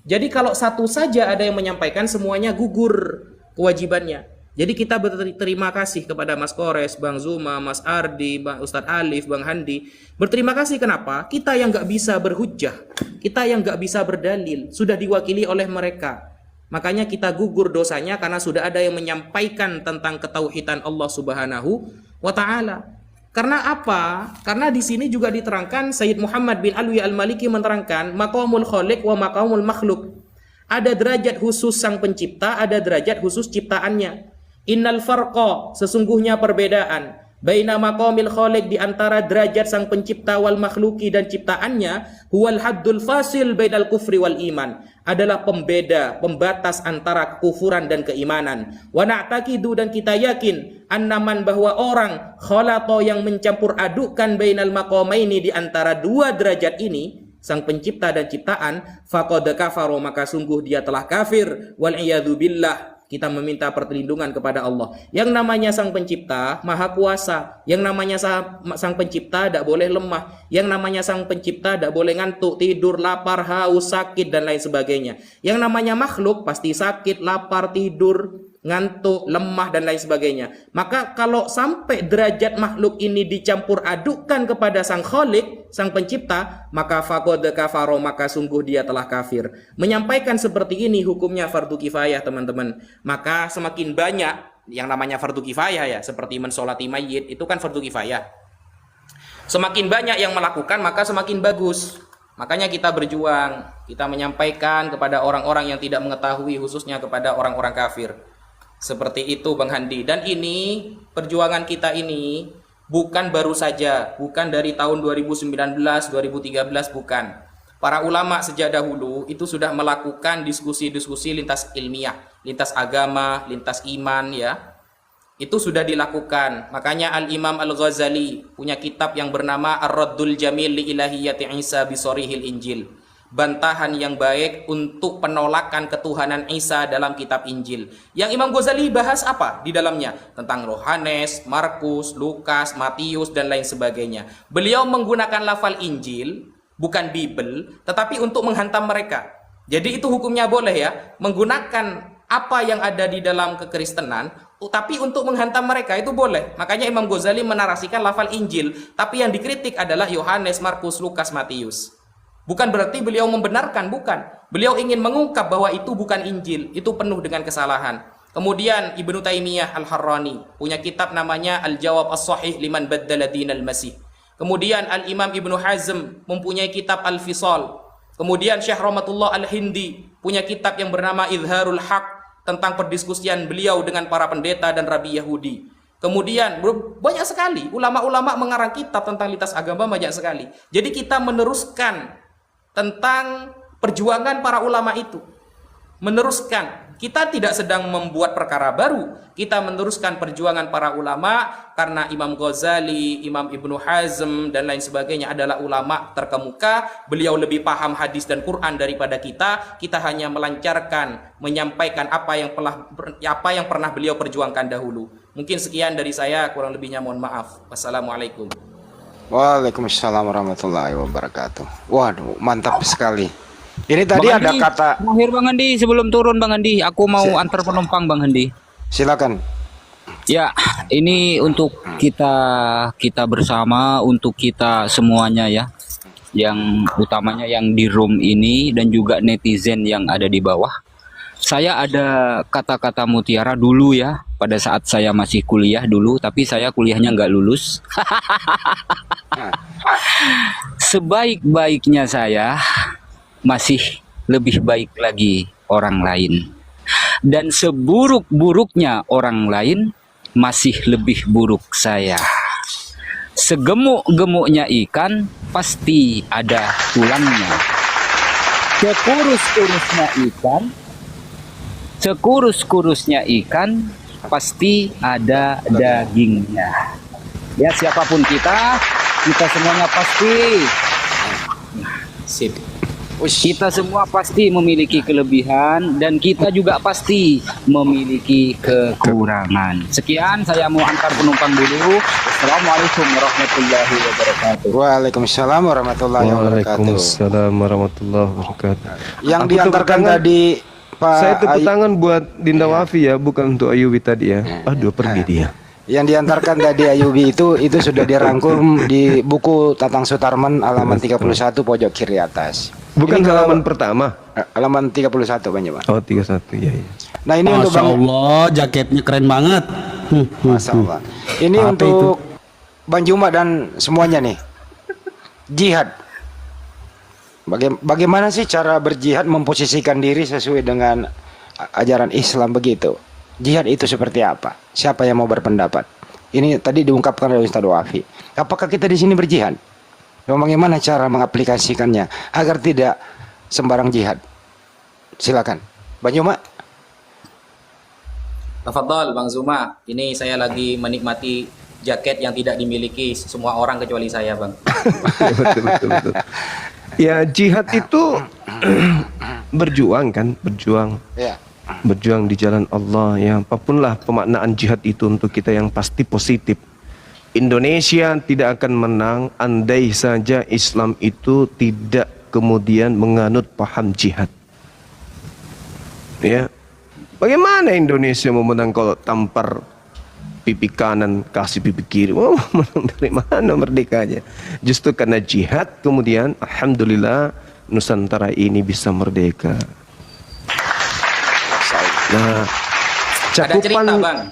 Jadi kalau satu saja ada yang menyampaikan, semuanya gugur kewajibannya. Jadi kita berterima kasih kepada Mas Kores, Bang Zuma, Mas Ardi, Bang Ustadz Alif, Bang Handi. Berterima kasih kenapa? Kita yang nggak bisa berhujjah, kita yang nggak bisa berdalil, sudah diwakili oleh mereka. Makanya kita gugur dosanya karena sudah ada yang menyampaikan tentang ketauhidan Allah Subhanahu wa taala. Karena apa? Karena di sini juga diterangkan Sayyid Muhammad bin Alwi Al-Maliki menerangkan maqamul khaliq wa maqamul makhluk. Ada derajat khusus sang pencipta, ada derajat khusus ciptaannya. Innal farqa, sesungguhnya perbedaan baina maqamil khaliq, di antara derajat sang pencipta, wal makhluki, dan ciptaannya, huwal haddul fasil bainal kufri wal iman, adalah pembeda, pembatas antara kekufuran dan keimanan. Wa na'taqidu, dan kita yakin, annaman, bahwa orang khalato, yang mencampur adukkan bainal maqamaini, di antara dua derajat ini, sang pencipta dan ciptaan, faqad kafaro, maka sungguh dia telah kafir. Wal iyadu billah, kita meminta perlindungan kepada Allah. Yang namanya sang pencipta maha kuasa. Yang namanya sang pencipta tidak boleh lemah. Yang namanya sang pencipta tidak boleh ngantuk, tidur, lapar, haus, sakit, dan lain sebagainya. Yang namanya makhluk pasti sakit, lapar, tidur, ngantuk, lemah, dan lain sebagainya. Maka kalau sampai derajat makhluk ini dicampur adukkan kepada sang khalik, sang pencipta, maka faqad kafaro, maka sungguh dia telah kafir. Menyampaikan seperti ini hukumnya fardu kifayah teman-teman. Maka semakin banyak yang namanya fardu kifayah ya, seperti mensolati mayit, itu kan fardu kifayah. Semakin banyak yang melakukan, maka semakin bagus. Makanya kita berjuang, kita menyampaikan kepada orang-orang yang tidak mengetahui, khususnya kepada orang-orang kafir. Seperti itu Bang Handi. Dan ini, perjuangan kita ini bukan baru saja, bukan dari tahun 2019, 2013, bukan. Para ulama sejak dahulu itu sudah melakukan diskusi-diskusi lintas ilmiah, lintas agama, lintas iman, ya. Itu sudah dilakukan. Makanya Al-Imam Al-Ghazali punya kitab yang bernama Ar-Raddul Jamil li Ilahiyati Isa bisorihil Injil. Bantahan yang baik untuk penolakan ketuhanan Isa dalam kitab Injil. Yang Imam Ghazali bahas apa di dalamnya? Tentang Yohanes, Markus, Lukas, Matius, dan lain sebagainya. Beliau menggunakan lafal Injil, bukan Bible, tetapi untuk menghantam mereka. Jadi itu hukumnya boleh ya, menggunakan apa yang ada di dalam kekristenan, tapi untuk menghantam mereka itu boleh. Makanya Imam Ghazali menarasikan lafal Injil, tapi yang dikritik adalah Yohanes, Markus, Lukas, Matius. Bukan berarti beliau membenarkan, bukan. Beliau ingin mengungkap bahwa itu bukan Injil, itu penuh dengan kesalahan. Kemudian Ibnu Taimiyah Al-Harrani punya kitab namanya Al-Jawab As-Sahih Liman Baddala Dinal Masih. Kemudian Al-Imam Ibnu Hazm mempunyai kitab Al-Fisal. Kemudian Syekh Rahmatullah Al-Hindi punya kitab yang bernama Izharul Haq, tentang perdiskusian beliau dengan para pendeta dan rabi Yahudi. Kemudian banyak sekali ulama-ulama mengarang kitab tentang lintas agama, banyak sekali. Jadi kita meneruskan tentang perjuangan para ulama itu. Meneruskan. Kita tidak sedang membuat perkara baru. Kita meneruskan perjuangan para ulama karena Imam Ghazali, Imam Ibnu Hazm, dan lain sebagainya adalah ulama terkemuka. Beliau lebih paham hadis dan Quran daripada kita. Kita hanya melancarkan, menyampaikan apa yang pernah beliau perjuangkan dahulu. Mungkin sekian dari saya, kurang lebihnya mohon maaf. Wassalamualaikum. Waalaikumsalam warahmatullahi wabarakatuh. Waduh, mantap sekali. Ini tadi Bang ada Andi, kata. terakhir Bang Andi, sebelum turun Bang Andi, aku mau antar penumpang Bang Andi. Silakan. Ya, ini untuk kita bersama, untuk kita semuanya ya. Yang utamanya yang di room ini dan juga netizen yang ada di bawah. Saya ada kata-kata mutiara dulu ya, pada saat saya masih kuliah dulu, tapi saya kuliahnya nggak lulus. Sebaik-baiknya saya masih lebih baik lagi orang lain, dan seburuk-buruknya orang lain masih lebih buruk saya. Segemuk-gemuknya ikan pasti ada tulangnya. Sekurus-kurusnya ikan pasti ada dagingnya. Ya, siapapun kita semuanya pasti. Sip. Kita semua pasti memiliki kelebihan dan kita juga pasti memiliki kekurangan. Sekian, saya mau antar penumpang dulu. Assalamualaikum warahmatullahi wabarakatuh. Waalaikumsalam warahmatullahi wabarakatuh. Waalaikumsalam warahmatullahi wabarakatuh. Yang Aku diantarkan tepuk tangan. tadi Pak Saya tepuk Ay- tangan buat Dinda Wafi ya, bukan untuk Ayubi tadi ya. Aduh, pergi dia. Yang diantarkan tadi Ayubi itu sudah dirangkum di buku Tatang Sutarman halaman 31 pojok kiri atas. Bukan Ini kalau- halaman pertama. Halaman 31 banyak, Pak. Oh, 31 ya. Nah, ini untuk Masya Bang Allah, jaketnya keren banget. Masya Allah. Ini Apa untuk Bang Juma dan semuanya nih. Jihad. Bagaimana sih cara berjihad, memposisikan diri sesuai dengan ajaran Islam begitu? Jihad itu seperti apa? Siapa yang mau berpendapat? Ini tadi diungkapkan oleh Ustaz Wafi. Apakah kita di sini berjihad? Dan bagaimana cara mengaplikasikannya agar tidak sembarang jihad? Silakan, Bang Juma. Tafadhol Bang Zuma. Ini saya lagi menikmati jaket yang tidak dimiliki semua orang kecuali saya, Bang. Betul. Ya, jihad itu berjuang kan, Ya. berjuang di jalan Allah ya. Apapun lah pemaknaan jihad itu untuk kita yang pasti positif. Indonesia tidak akan menang andai saja Islam itu tidak kemudian menganut paham jihad. Ya. Bagaimana Indonesia mau menang kalau tampar pipi kanan kasih pipi kiri? Oh, menang dari mana merdekanya? Justru karena jihad kemudian alhamdulillah Nusantara ini bisa merdeka. Nah, Ada cerita, Bang.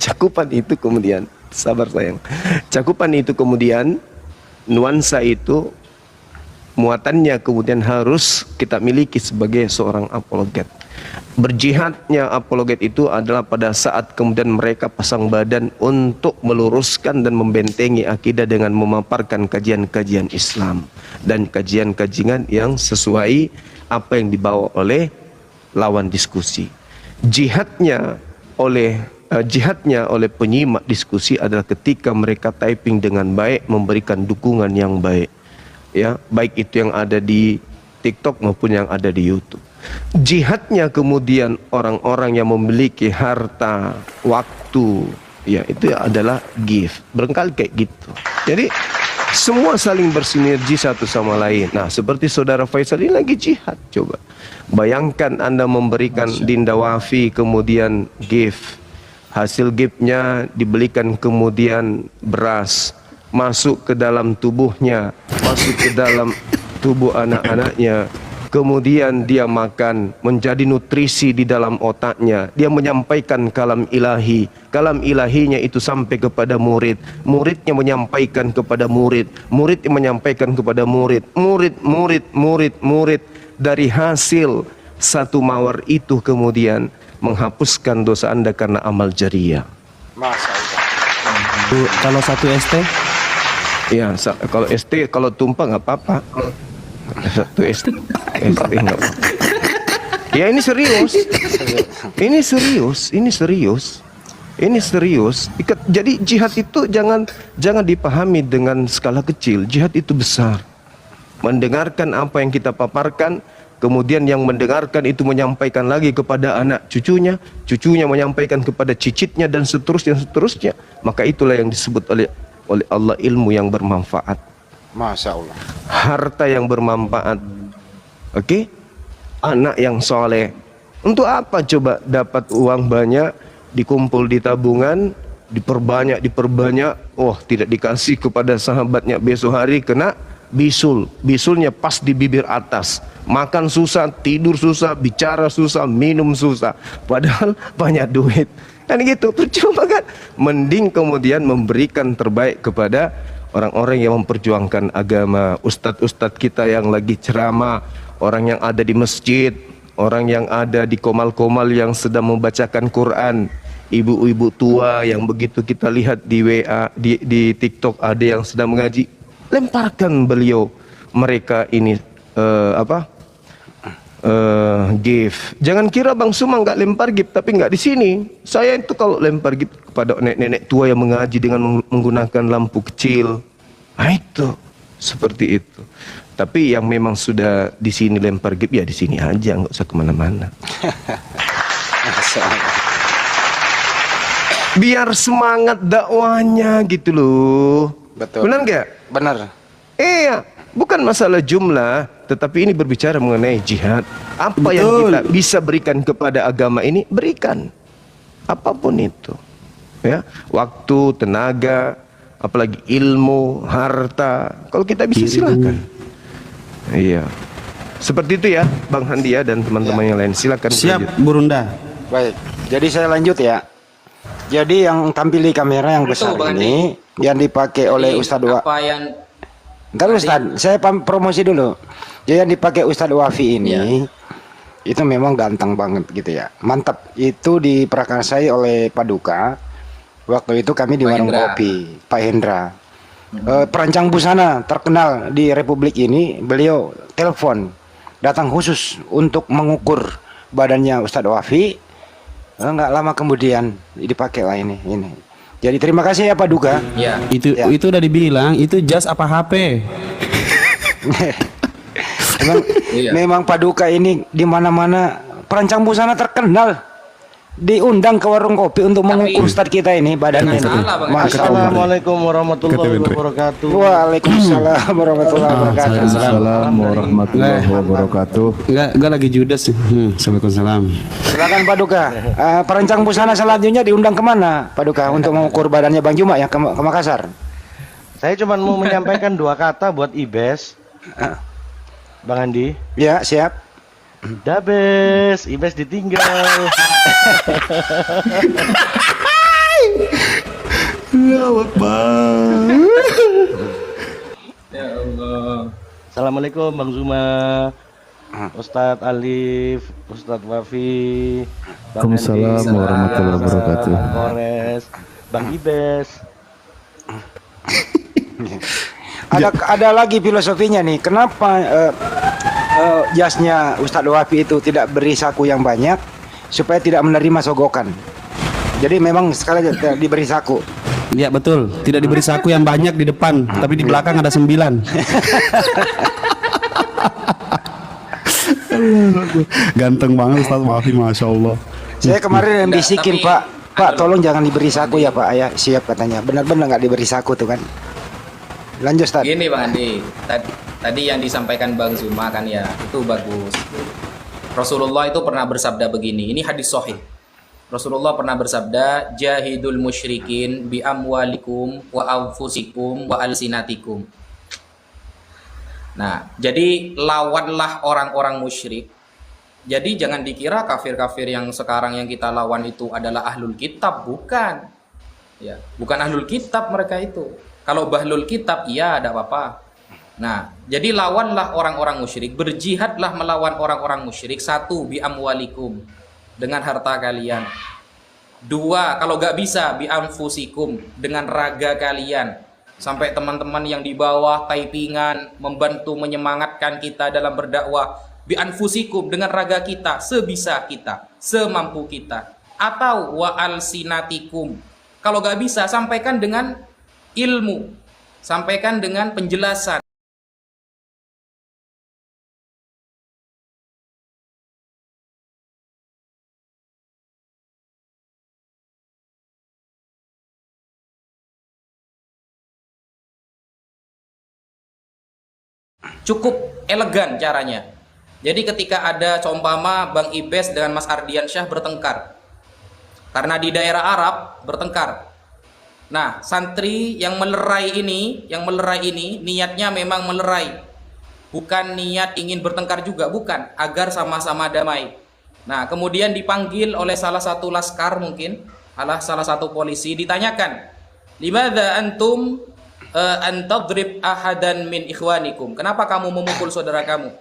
cakupan itu kemudian Sabar sayang. Cakupan itu kemudian, nuansa itu, muatannya kemudian harus kita miliki sebagai seorang apologet. Berjihadnya apologet itu adalah pada saat kemudian mereka pasang badan untuk meluruskan dan membentengi akidah dengan memaparkan kajian-kajian Islam dan kajian-kajian yang sesuai apa yang dibawa oleh lawan diskusi. Jihadnya oleh penyimak diskusi adalah ketika mereka typing dengan baik, memberikan dukungan yang baik, ya, baik itu yang ada di TikTok maupun yang ada di YouTube. Jihadnya kemudian orang-orang yang memiliki harta, waktu, ya, itu adalah gift. Berengkali kayak gitu. Jadi semua saling bersinergi satu sama lain. Nah, seperti saudara Faisal ini lagi jihad. Coba bayangkan Anda memberikan Dinda Wafi kemudian gift. Hasil giftnya dibelikan kemudian beras, masuk ke dalam tubuhnya, masuk ke dalam tubuh anak-anaknya. Kemudian dia makan, menjadi nutrisi di dalam otaknya. Dia menyampaikan kalam ilahi. Kalam ilahinya itu sampai kepada murid. Muridnya menyampaikan kepada murid. Murid yang menyampaikan kepada murid. Murid. Dari hasil satu mawar itu kemudian menghapuskan dosa Anda karena amal jariyah. Masya Allah. Kalau satu ST? Ya, kalau ST, kalau tumpah nggak apa-apa. Satu ST nggak apa-apa. Ya, ini serius. Ini serius. Jadi jihad itu jangan dipahami dengan skala kecil. Jihad itu besar. Mendengarkan apa yang kita paparkan, kemudian yang mendengarkan itu menyampaikan lagi kepada anak cucunya, cucunya menyampaikan kepada cicitnya dan seterusnya. Maka itulah yang disebut oleh Allah ilmu yang bermanfaat. Masya Allah. Harta yang bermanfaat. Oke? Anak yang soleh. Untuk apa coba dapat uang banyak, dikumpul di tabungan, diperbanyak. Oh, tidak dikasih kepada sahabatnya, besok hari kena bisul. Bisulnya pas di bibir atas. Makan susah, tidur susah, bicara susah, minum susah. Padahal banyak duit. Kan gitu, percuma kan? Mending kemudian memberikan terbaik kepada orang-orang yang memperjuangkan agama. Ustadz-ustadz kita yang lagi ceramah, orang yang ada di masjid, orang yang ada di komal-komal yang sedang membacakan Quran, ibu-ibu tua yang begitu kita lihat di WA, di TikTok ada yang sedang mengaji. Lemparkan beliau mereka ini gift. Jangan kira Bang Suma nggak lempar gift, tapi nggak di sini. Saya itu kalau lempar gift kepada nenek-nenek tua yang mengaji dengan menggunakan lampu kecil, nah itu seperti itu. Tapi yang memang sudah di sini lempar gift ya di sini aja, nggak usah kemana-mana. Biar semangat dakwahnya gitu loh. Betul. Benar nggak? Benar. Iya, bukan masalah jumlah, tetapi ini berbicara mengenai jihad. Apa yang kita bisa berikan kepada agama ini, berikan. Apapun itu. Ya, waktu, tenaga, apalagi ilmu, harta. Kalau kita bisa silakan. Iya. Seperti itu ya, Bang Handi ya dan teman-teman yang lain. Silakan. Siap, Burunda. Baik. Jadi saya lanjut ya. Jadi yang tampil di kamera yang besar ini yang dipakai oleh Ustadz apa yang Ntar Ustadz, saya promosi dulu. Jadi yang dipakai Ustadz Wafi ini itu memang ganteng banget gitu ya. Mantap. Itu diprakarsai oleh Paduka. Waktu itu kami di warung kopi, Pak Hendra. Perancang busana terkenal di Republik ini, beliau telepon datang khusus untuk mengukur badannya Ustadz Wafi. Nggak lama kemudian dipakai lah ini. Jadi terima kasih ya Pak Duka. ya Itu udah dibilang itu jas apa HP? Memang Pak Duka ini di mana-mana perancang busana terkenal. Diundang ke warung kopi untuk mengukur Ustadz kita ini badannya. Assalamualaikum warahmatullahi wabarakatuh. Waalaikumsalam warahmatullahi wabarakatuh. Assalamualaikum warahmatullahi wabarakatuh. Enggak lagi judes. Waalaikumsalam. Silakan Pak Duka. Perancang busana selanjutnya diundang kemana Pak Duka untuk mengukur badannya Bang Juma ya ke Makassar? Saya cuma mau menyampaikan dua kata buat Ibes. Bang Andi. Ya, siap. Dabes, Ibes ditinggal. Ya Allah. Assalamualaikum Bang Zuma, Ustadz Alif, Ustadz Wafi, Bang Waalaikumsalam Hendy, warahmatullahi wabarakatuh. Bang Kores, Bang Ibes. Ada lagi filosofinya nih. Kenapa jasnya Ustadz Wafi itu tidak beri saku yang banyak supaya tidak menerima sogokan. Jadi memang sekali aja tidak diberi saku. Iya betul, tidak diberi saku yang banyak di depan, tapi di belakang ada 9. Ganteng banget Ustaz Wafi, Masya Allah. Saya kemarin yang bisikin, tapi- Pak, tolong jangan diberi saku ya Pak. Ayah siap katanya. Benar-benar nggak diberi saku tuh kan. Lanjut Ustaz. Gini Bang Andi, tadi yang disampaikan Bang Zuma kan ya, itu bagus. Rasulullah itu pernah bersabda begini, ini hadis sahih. Rasulullah pernah bersabda, jahidul musyrikin bi amwalikum wa anfusikum wa alsinatikum. Nah, jadi lawanlah orang-orang musyrik. Jadi jangan dikira kafir-kafir yang sekarang yang kita lawan itu adalah ahlul kitab, bukan. Ya, bukan ahlul kitab mereka itu. Kalau bahlul kitab, iya ada apa-apa. Nah, jadi lawanlah orang-orang musyrik, berjihadlah melawan orang-orang musyrik. 1, bi amwalikum, dengan harta kalian. 2, kalau gak bisa, bi anfusikum, dengan raga kalian. Sampai teman-teman yang di bawah typingan membantu menyemangatkan kita dalam berdakwah, bi anfusikum, dengan raga kita, sebisa kita, semampu kita. Atau wa alsinatikum, kalau gak bisa, sampaikan dengan ilmu, sampaikan dengan penjelasan. Cukup elegan caranya. Jadi ketika ada seumpama Bang Ibes dengan Mas Ardiansyah bertengkar, karena di daerah Arab bertengkar. Nah, santri yang melerai ini niatnya memang melerai, bukan niat ingin bertengkar juga, bukan, agar sama-sama damai. Nah, kemudian dipanggil oleh salah satu laskar, mungkin salah satu polisi, ditanyakan, limadza antum antadrib ahadan min ikhwanikum, kenapa kamu memukul saudara kamu?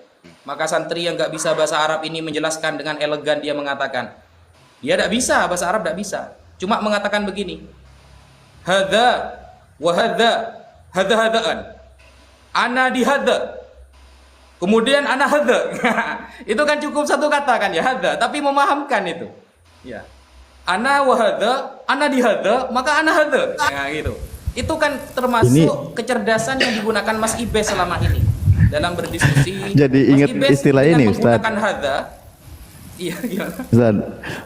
Maka santri yang gak bisa bahasa Arab ini menjelaskan dengan elegan, dia mengatakan, dia tidak bisa bahasa Arab, tidak bisa, cuma mengatakan begini, hadza wa hadza hadaan, ana di hadza, kemudian ana hadza. Itu kan cukup satu kata kan ya, hadza, tapi memahamkan itu ya, ana wa hadza, ana di hadza, maka ana hadza, ya, gitu. Itu kan termasuk kecerdasan yang digunakan Mas Ibes selama ini dalam berdiskusi. Jadi ingat istilah ini, Ustaz. Menggunakan hadza. Iya, gimana? Ustaz,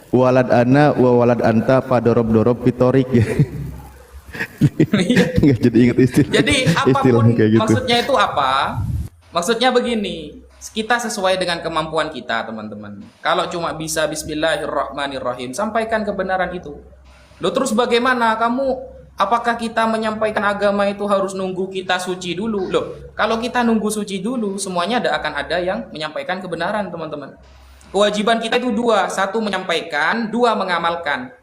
walad ana wa walad anta padorob-dorob pitorik ya. Nggak jadi ingat istilah. Jadi istilah apapun kayak gitu. maksudnya itu apa? Maksudnya begini, kita sesuai dengan kemampuan kita, teman-teman. Kalau cuma bisa bismillahirrahmanirrahim, sampaikan kebenaran itu. Loh, terus bagaimana kamu? Apakah kita menyampaikan agama itu harus nunggu kita suci dulu? Loh, kalau kita nunggu suci dulu, semuanya akan ada yang menyampaikan kebenaran, teman-teman. Kewajiban kita itu 2, 1 menyampaikan, 2 mengamalkan.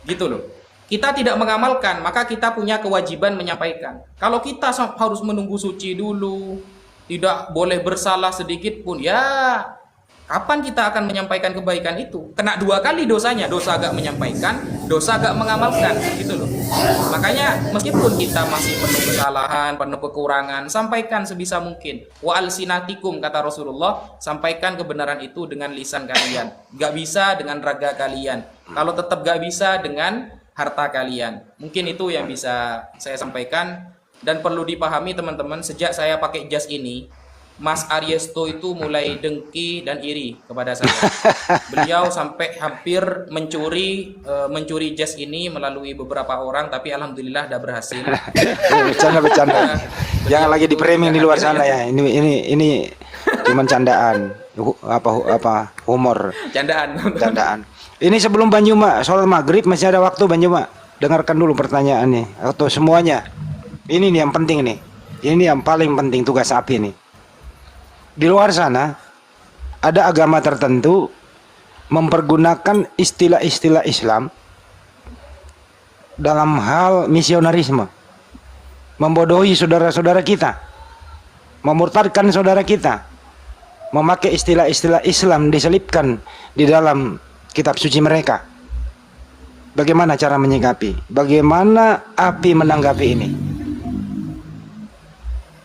Gitu loh. Kita tidak mengamalkan, maka kita punya kewajiban menyampaikan. Kalau kita harus menunggu suci dulu, tidak boleh bersalah sedikit pun, ya kapan kita akan menyampaikan kebaikan itu? Kena 2 kali dosanya, dosa agak menyampaikan, dosa agak mengamalkan, gitu loh. Makanya meskipun kita masih penuh kesalahan, penuh kekurangan, sampaikan sebisa mungkin. Wa alsinatikum, kata Rasulullah, sampaikan kebenaran itu dengan lisan kalian. Gak bisa dengan raga kalian. Kalau tetap gak bisa dengan harta kalian. Mungkin itu yang bisa saya sampaikan. Dan perlu dipahami teman-teman, sejak saya pakai jas ini, Mas Aryesto itu mulai dengki dan iri kepada saya. Beliau sampai hampir mencuri jas ini melalui beberapa orang, tapi alhamdulillah sudah berhasil. Bercanda. Jangan lagi di framing di luar sana ya. Ini cuma candaan. Humor. Candaan. Ini sebelum Banjuma sholat maghrib masih ada waktu, Banjuma. Dengarkan dulu pertanyaan nih, atau semuanya. Ini nih yang penting nih. Ini yang paling penting tugas api nih. Di luar sana ada agama tertentu mempergunakan istilah-istilah Islam dalam hal misionarisme, membodohi saudara-saudara kita, memurtadkan saudara kita, memakai istilah-istilah Islam diselipkan di dalam kitab suci mereka. Bagaimana cara menyikapi? Bagaimana API menanggapi ini?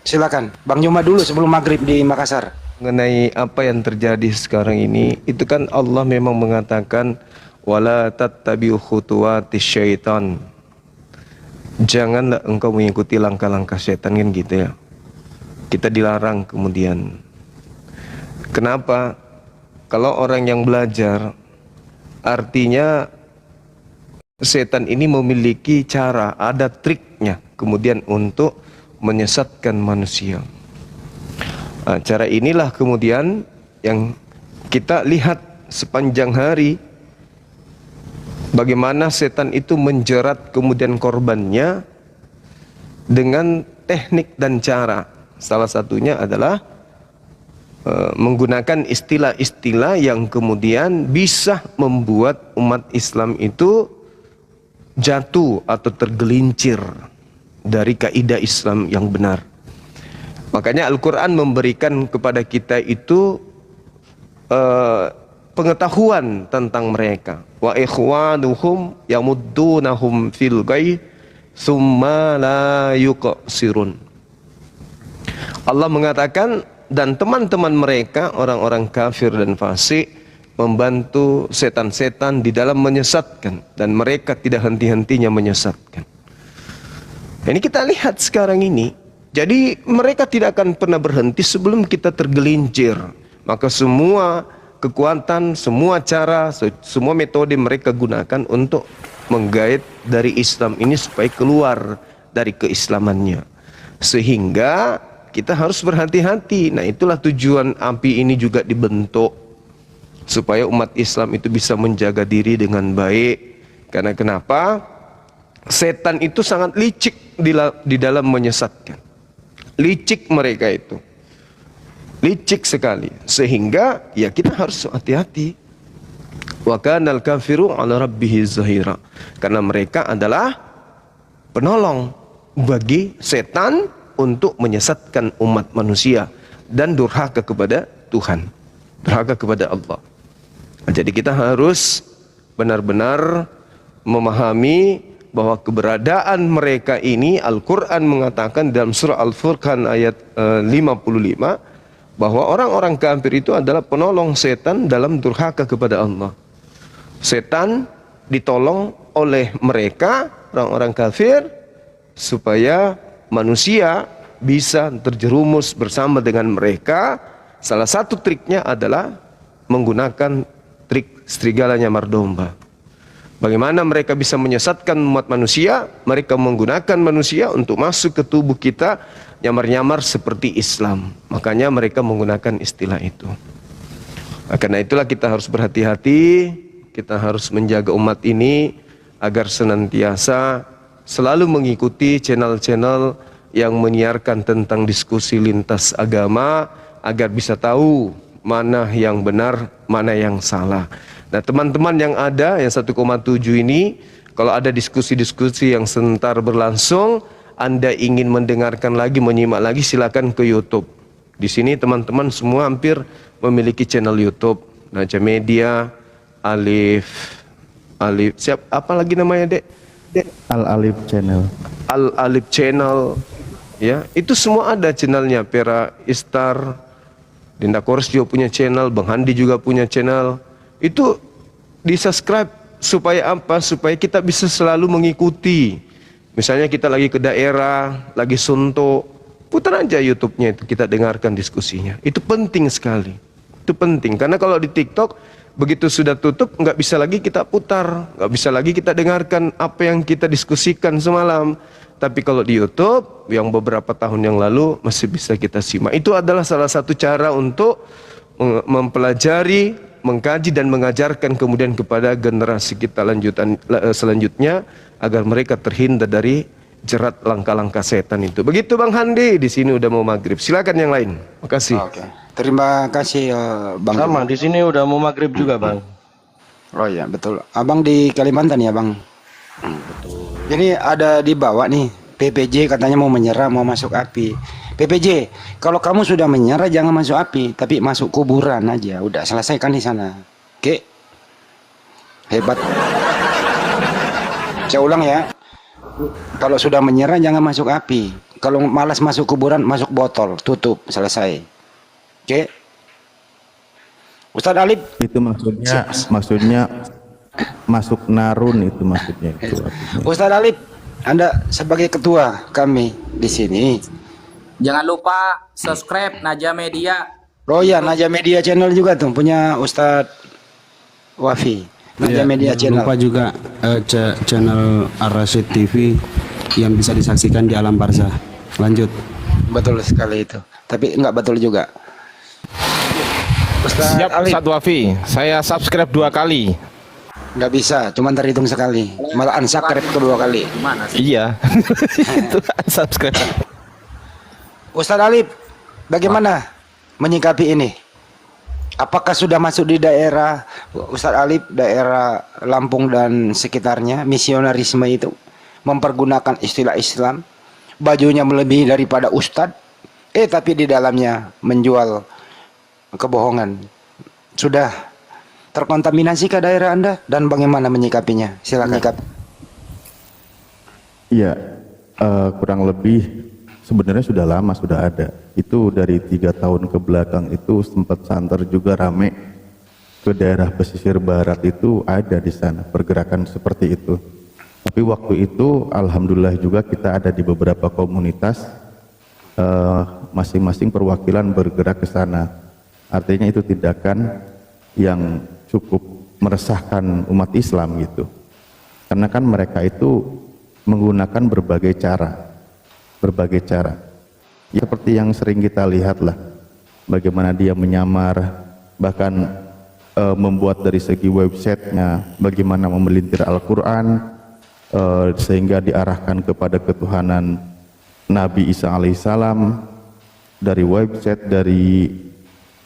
Silakan, Bang Juma dulu sebelum maghrib di Makassar. Mengenai apa yang terjadi sekarang ini, itu kan Allah memang mengatakan wala tattabi'u khutuwatis syaitan. Janganlah engkau mengikuti langkah-langkah setan, kan gitu ya. Kita dilarang kemudian. Kenapa? Kalau orang yang belajar, artinya setan ini memiliki cara, ada triknya kemudian untuk menyesatkan manusia. Nah, cara inilah kemudian yang kita lihat sepanjang hari, bagaimana setan itu menjerat kemudian korbannya dengan teknik dan cara. Salah satunya adalah menggunakan istilah-istilah yang kemudian bisa membuat umat Islam itu jatuh atau tergelincir dari kaidah Islam yang benar. Makanya Al-Quran memberikan kepada kita itu pengetahuan tentang mereka. Wa ikhwanuhum yamuddunahum fil ghayy tsumma la yuqsirun. Allah mengatakan, dan teman-teman mereka orang-orang kafir dan fasik membantu setan-setan di dalam menyesatkan, dan mereka tidak henti-hentinya menyesatkan. Ini kita lihat sekarang ini. Jadi mereka tidak akan pernah berhenti sebelum kita tergelincir. Maka semua kekuatan, semua cara, semua metode mereka gunakan untuk menggait dari Islam ini supaya keluar dari keislamannya. Sehingga kita harus berhati-hati. Nah, itulah tujuan API ini juga dibentuk, supaya umat Islam itu bisa menjaga diri dengan baik. Karena kenapa? Setan itu sangat licik di dalam menyesatkan. Licik mereka itu. Licik sekali. Sehingga ya kita harus hati-hati. Wa kanal kafiru ala rabbihi zahira. Karena mereka adalah penolong bagi setan untuk menyesatkan umat manusia dan durhaka kepada Tuhan. Durhaka kepada Allah. Jadi kita harus benar-benar memahami bahwa keberadaan mereka ini, Al-Quran mengatakan dalam surah Al-Furqan ayat 55, bahwa orang-orang kafir itu adalah penolong setan dalam durhaka kepada Allah. Setan ditolong oleh mereka, orang-orang kafir, supaya manusia bisa terjerumus bersama dengan mereka. Salah satu triknya adalah menggunakan trik serigala nyamar domba. Bagaimana mereka bisa menyesatkan umat manusia? Mereka menggunakan manusia untuk masuk ke tubuh kita nyamar-nyamar seperti Islam. Makanya mereka menggunakan istilah itu. Nah, karena itulah kita harus berhati-hati. Kita harus menjaga umat ini agar senantiasa selalu mengikuti channel-channel yang menyiarkan tentang diskusi lintas agama, agar bisa tahu mana yang benar, mana yang salah. Nah, teman-teman yang ada, yang 1,7 ini, kalau ada diskusi-diskusi yang sebentar berlangsung, Anda ingin mendengarkan lagi, menyimak lagi, silakan ke YouTube. Di sini teman-teman semua hampir memiliki channel YouTube. Naja Media, Alif, apa lagi namanya, Dek? Al-Alif Channel. Al-Alif Channel, ya, itu semua ada channelnya. Pera Istar, Dinda Kores juga punya channel, Bang Handi juga punya channel. Itu di-subscribe supaya apa? Supaya kita bisa selalu mengikuti. Misalnya kita lagi ke daerah, lagi suntuk, putar aja YouTube-nya itu, kita dengarkan diskusinya. Itu penting sekali. Itu penting, karena kalau di TikTok begitu sudah tutup, nggak bisa lagi kita putar, nggak bisa lagi kita dengarkan apa yang kita diskusikan semalam. Tapi kalau di YouTube yang beberapa tahun yang lalu masih bisa kita simak. Itu adalah salah satu cara untuk mempelajari, mengkaji dan mengajarkan kemudian kepada generasi kita selanjutnya agar mereka terhindar dari jerat langkah-langkah setan itu. Begitu Bang Handi, di sini udah mau maghrib. Silakan yang lain. Makasih. Oke. Terima kasih Bang. Sama, di sini udah mau maghrib juga, Bang. Oh iya, betul. Abang di Kalimantan ya, Bang? Betul. Ini ada di bawah nih, PPJ katanya mau menyerah, mau masuk api. PPJ, kalau kamu sudah menyerah jangan masuk api, tapi masuk kuburan aja. Udah selesaikan di sana. Oke. Hebat. Saya ulang ya. Kalau sudah menyerah jangan masuk api. Kalau malas masuk kuburan, masuk botol, tutup, selesai. Oke. Ustadz Alif. Itu maksudnya masuk narun itu maksudnya itu. Ustadz Alif, Anda sebagai ketua kami di sini. Jangan lupa subscribe Naja Media. Oh ya, Naja Media Channel juga tuh punya Ustadz Wafi. Naja Media Channel. Lupa juga channel Ar-Rasyid TV yang bisa disaksikan di alam barzah. Lanjut. Betul sekali itu. Tapi enggak betul juga. Ustadz Siap Alif. Ustadz Wafi, saya subscribe 2 kali. Nggak bisa, cuma terhitung sekali. Malah unsubscribe kedua kali. Gimana sih? Iya. Itu subscribe. Ustadz Alif, bagaimana menyikapi ini? Apakah sudah masuk di daerah Ustadz Alif, daerah Lampung dan sekitarnya, misionarisme itu mempergunakan istilah Islam, bajunya melebihi daripada Ustadz, tapi di dalamnya menjual kebohongan. Sudah terkontaminasi ke daerah Anda dan bagaimana menyikapinya? Silakan. Iya, kurang lebih sebenarnya sudah lama sudah ada. Itu dari 3 tahun ke belakang itu sempat santer juga rame ke daerah pesisir barat itu ada di sana pergerakan seperti itu. Tapi waktu itu alhamdulillah juga kita ada di beberapa komunitas, masing-masing perwakilan bergerak ke sana. Artinya itu tindakan yang cukup meresahkan umat Islam gitu. Karena kan mereka itu menggunakan berbagai cara. Ya, seperti yang sering kita lihat lah, bagaimana dia menyamar, bahkan membuat dari segi websitenya, bagaimana memelintir Al-Quran, sehingga diarahkan kepada ketuhanan Nabi Isa alaihissalam, dari website, dari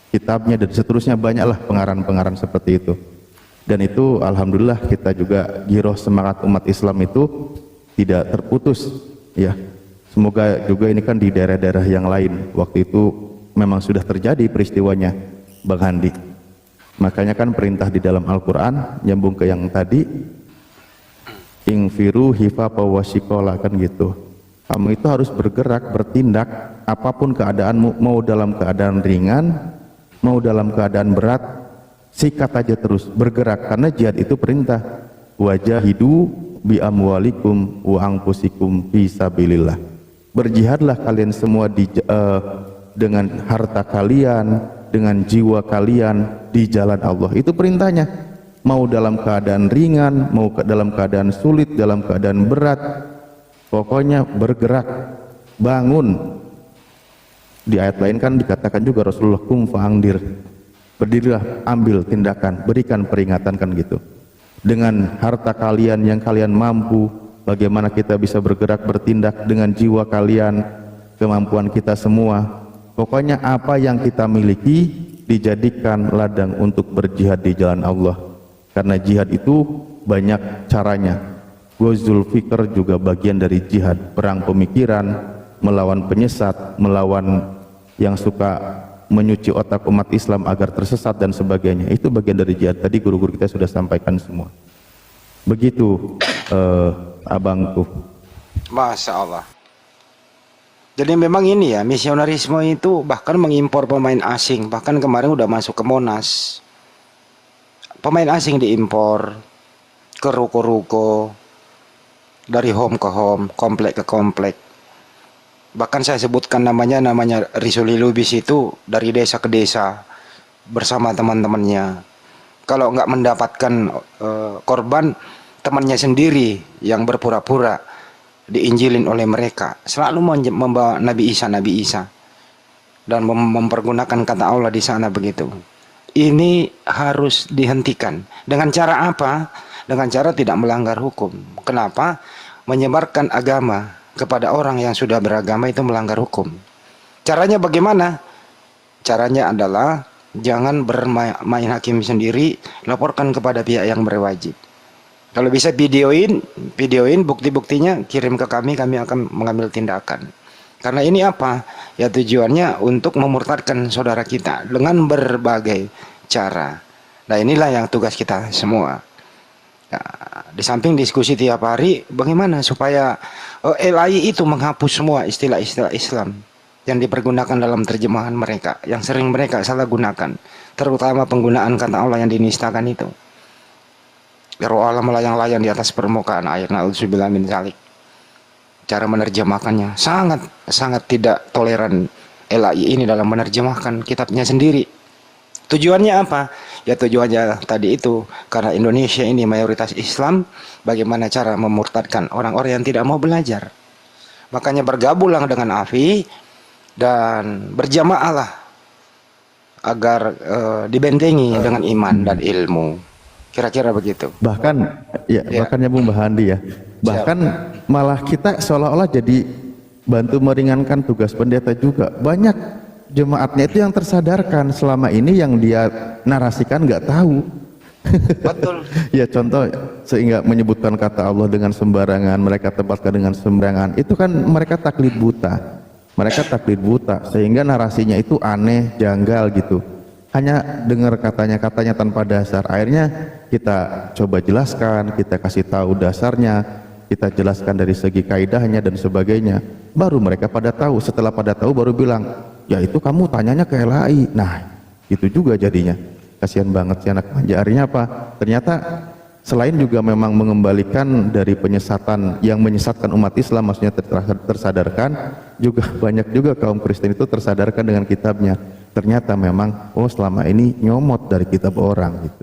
kitabnya, dan seterusnya. Banyaklah pengaran-pengaran seperti itu. Dan itu alhamdulillah kita juga giroh semangat umat Islam itu tidak terputus ya. Semoga juga ini kan di daerah-daerah yang lain waktu itu memang sudah terjadi peristiwanya, Bang Handi. Makanya kan perintah di dalam Al-Quran nyambung ke yang tadi, ingfiru hifafa wasikola, kan gitu. Kamu itu harus bergerak, bertindak apapun keadaanmu, mau dalam keadaan ringan, mau dalam keadaan berat, sikat aja terus, bergerak, karena jihad itu perintah. Wajahidu bi amwalikum wa anfusikum fi sabilillah. Berjihadlah kalian semua dengan harta kalian, dengan jiwa kalian di jalan Allah. Itu perintahnya. Mau dalam keadaan ringan, mau dalam keadaan sulit, dalam keadaan berat, pokoknya bergerak, bangun. Di ayat lain kan dikatakan juga Rasulullah kum fa'angdir, berdirilah, ambil tindakan, berikan peringatan, kan gitu. Dengan harta kalian yang kalian mampu, bagaimana kita bisa bergerak bertindak dengan jiwa kalian, kemampuan kita semua. Pokoknya apa yang kita miliki dijadikan ladang untuk berjihad di jalan Allah. Karena jihad itu banyak caranya. Ghazul fikr juga bagian dari jihad, perang pemikiran, melawan penyesat, melawan yang suka menyuci otak umat Islam agar tersesat dan sebagainya. Itu bagian dari jihad. Tadi guru-guru kita sudah sampaikan semua. Begitu abangku. Masya Allah. Jadi memang ini ya, misionarisme itu bahkan mengimpor pemain asing. Bahkan kemarin udah masuk ke Monas. Pemain asing diimpor ke ruko-ruko, dari home ke home, komplek ke komplek. Bahkan saya sebutkan namanya Risuli Lubis itu dari desa ke desa bersama teman-temannya. Kalau nggak mendapatkan korban, temannya sendiri yang berpura-pura diinjilin oleh mereka. Selalu membawa Nabi Isa dan mempergunakan kata Allah di sana begitu. Ini harus dihentikan. Dengan cara apa? Dengan cara tidak melanggar hukum. Kenapa? Menyebarkan agama kepada orang yang sudah beragama itu melanggar hukum. Caranya bagaimana? Caranya adalah jangan bermain hakim sendiri, laporkan kepada pihak yang berwajib. Kalau bisa videoin bukti-buktinya, kirim ke kami akan mengambil tindakan. Karena ini apa? Ya tujuannya untuk memurtadkan saudara kita dengan berbagai cara. Nah inilah yang tugas kita semua. Ya, di samping diskusi tiap hari, bagaimana supaya LAI itu menghapus semua istilah-istilah Islam yang dipergunakan dalam terjemahan mereka, yang sering mereka salah gunakan, terutama penggunaan kata Allah yang dinistakan itu. Allah melayang-layang di atas permukaan air, na'udzubillah min zalik. Cara menerjemahkannya sangat tidak toleran LAI ini dalam menerjemahkan kitabnya sendiri. Tujuannya apa? Ya tujuannya tadi itu, karena Indonesia ini mayoritas Islam, bagaimana cara memurtadkan orang-orang yang tidak mau belajar. Makanya bergabunglah dengan AFI dan berjamaahlah agar dibentengi dengan iman dan ilmu. Kira-kira begitu. Bahkan bahkan ya Bung Bahandi ya. Bahkan malah kita seolah-olah jadi bantu meringankan tugas pendeta juga. Banyak jemaatnya itu yang tersadarkan selama ini yang dia narasikan nggak tahu. Betul. Ya contoh sehingga menyebutkan kata Allah dengan sembarangan, mereka tempatkan dengan sembarangan. Itu kan mereka taklid buta. Mereka taklid buta sehingga narasinya itu aneh, janggal gitu. Hanya dengar katanya tanpa dasar. Akhirnya kita coba jelaskan, kita kasih tahu dasarnya, kita jelaskan dari segi kaidahnya dan sebagainya. Baru mereka pada tahu. Setelah pada tahu baru bilang, ya itu kamu tanyanya ke LAI. Nah itu juga jadinya. Kasihan banget si anak manja. Artinya apa? Ternyata selain juga memang mengembalikan dari penyesatan yang menyesatkan umat Islam, maksudnya tersadarkan, juga banyak juga kaum Kristen itu tersadarkan dengan kitabnya. Ternyata memang selama ini nyomot dari kitab orang gitu.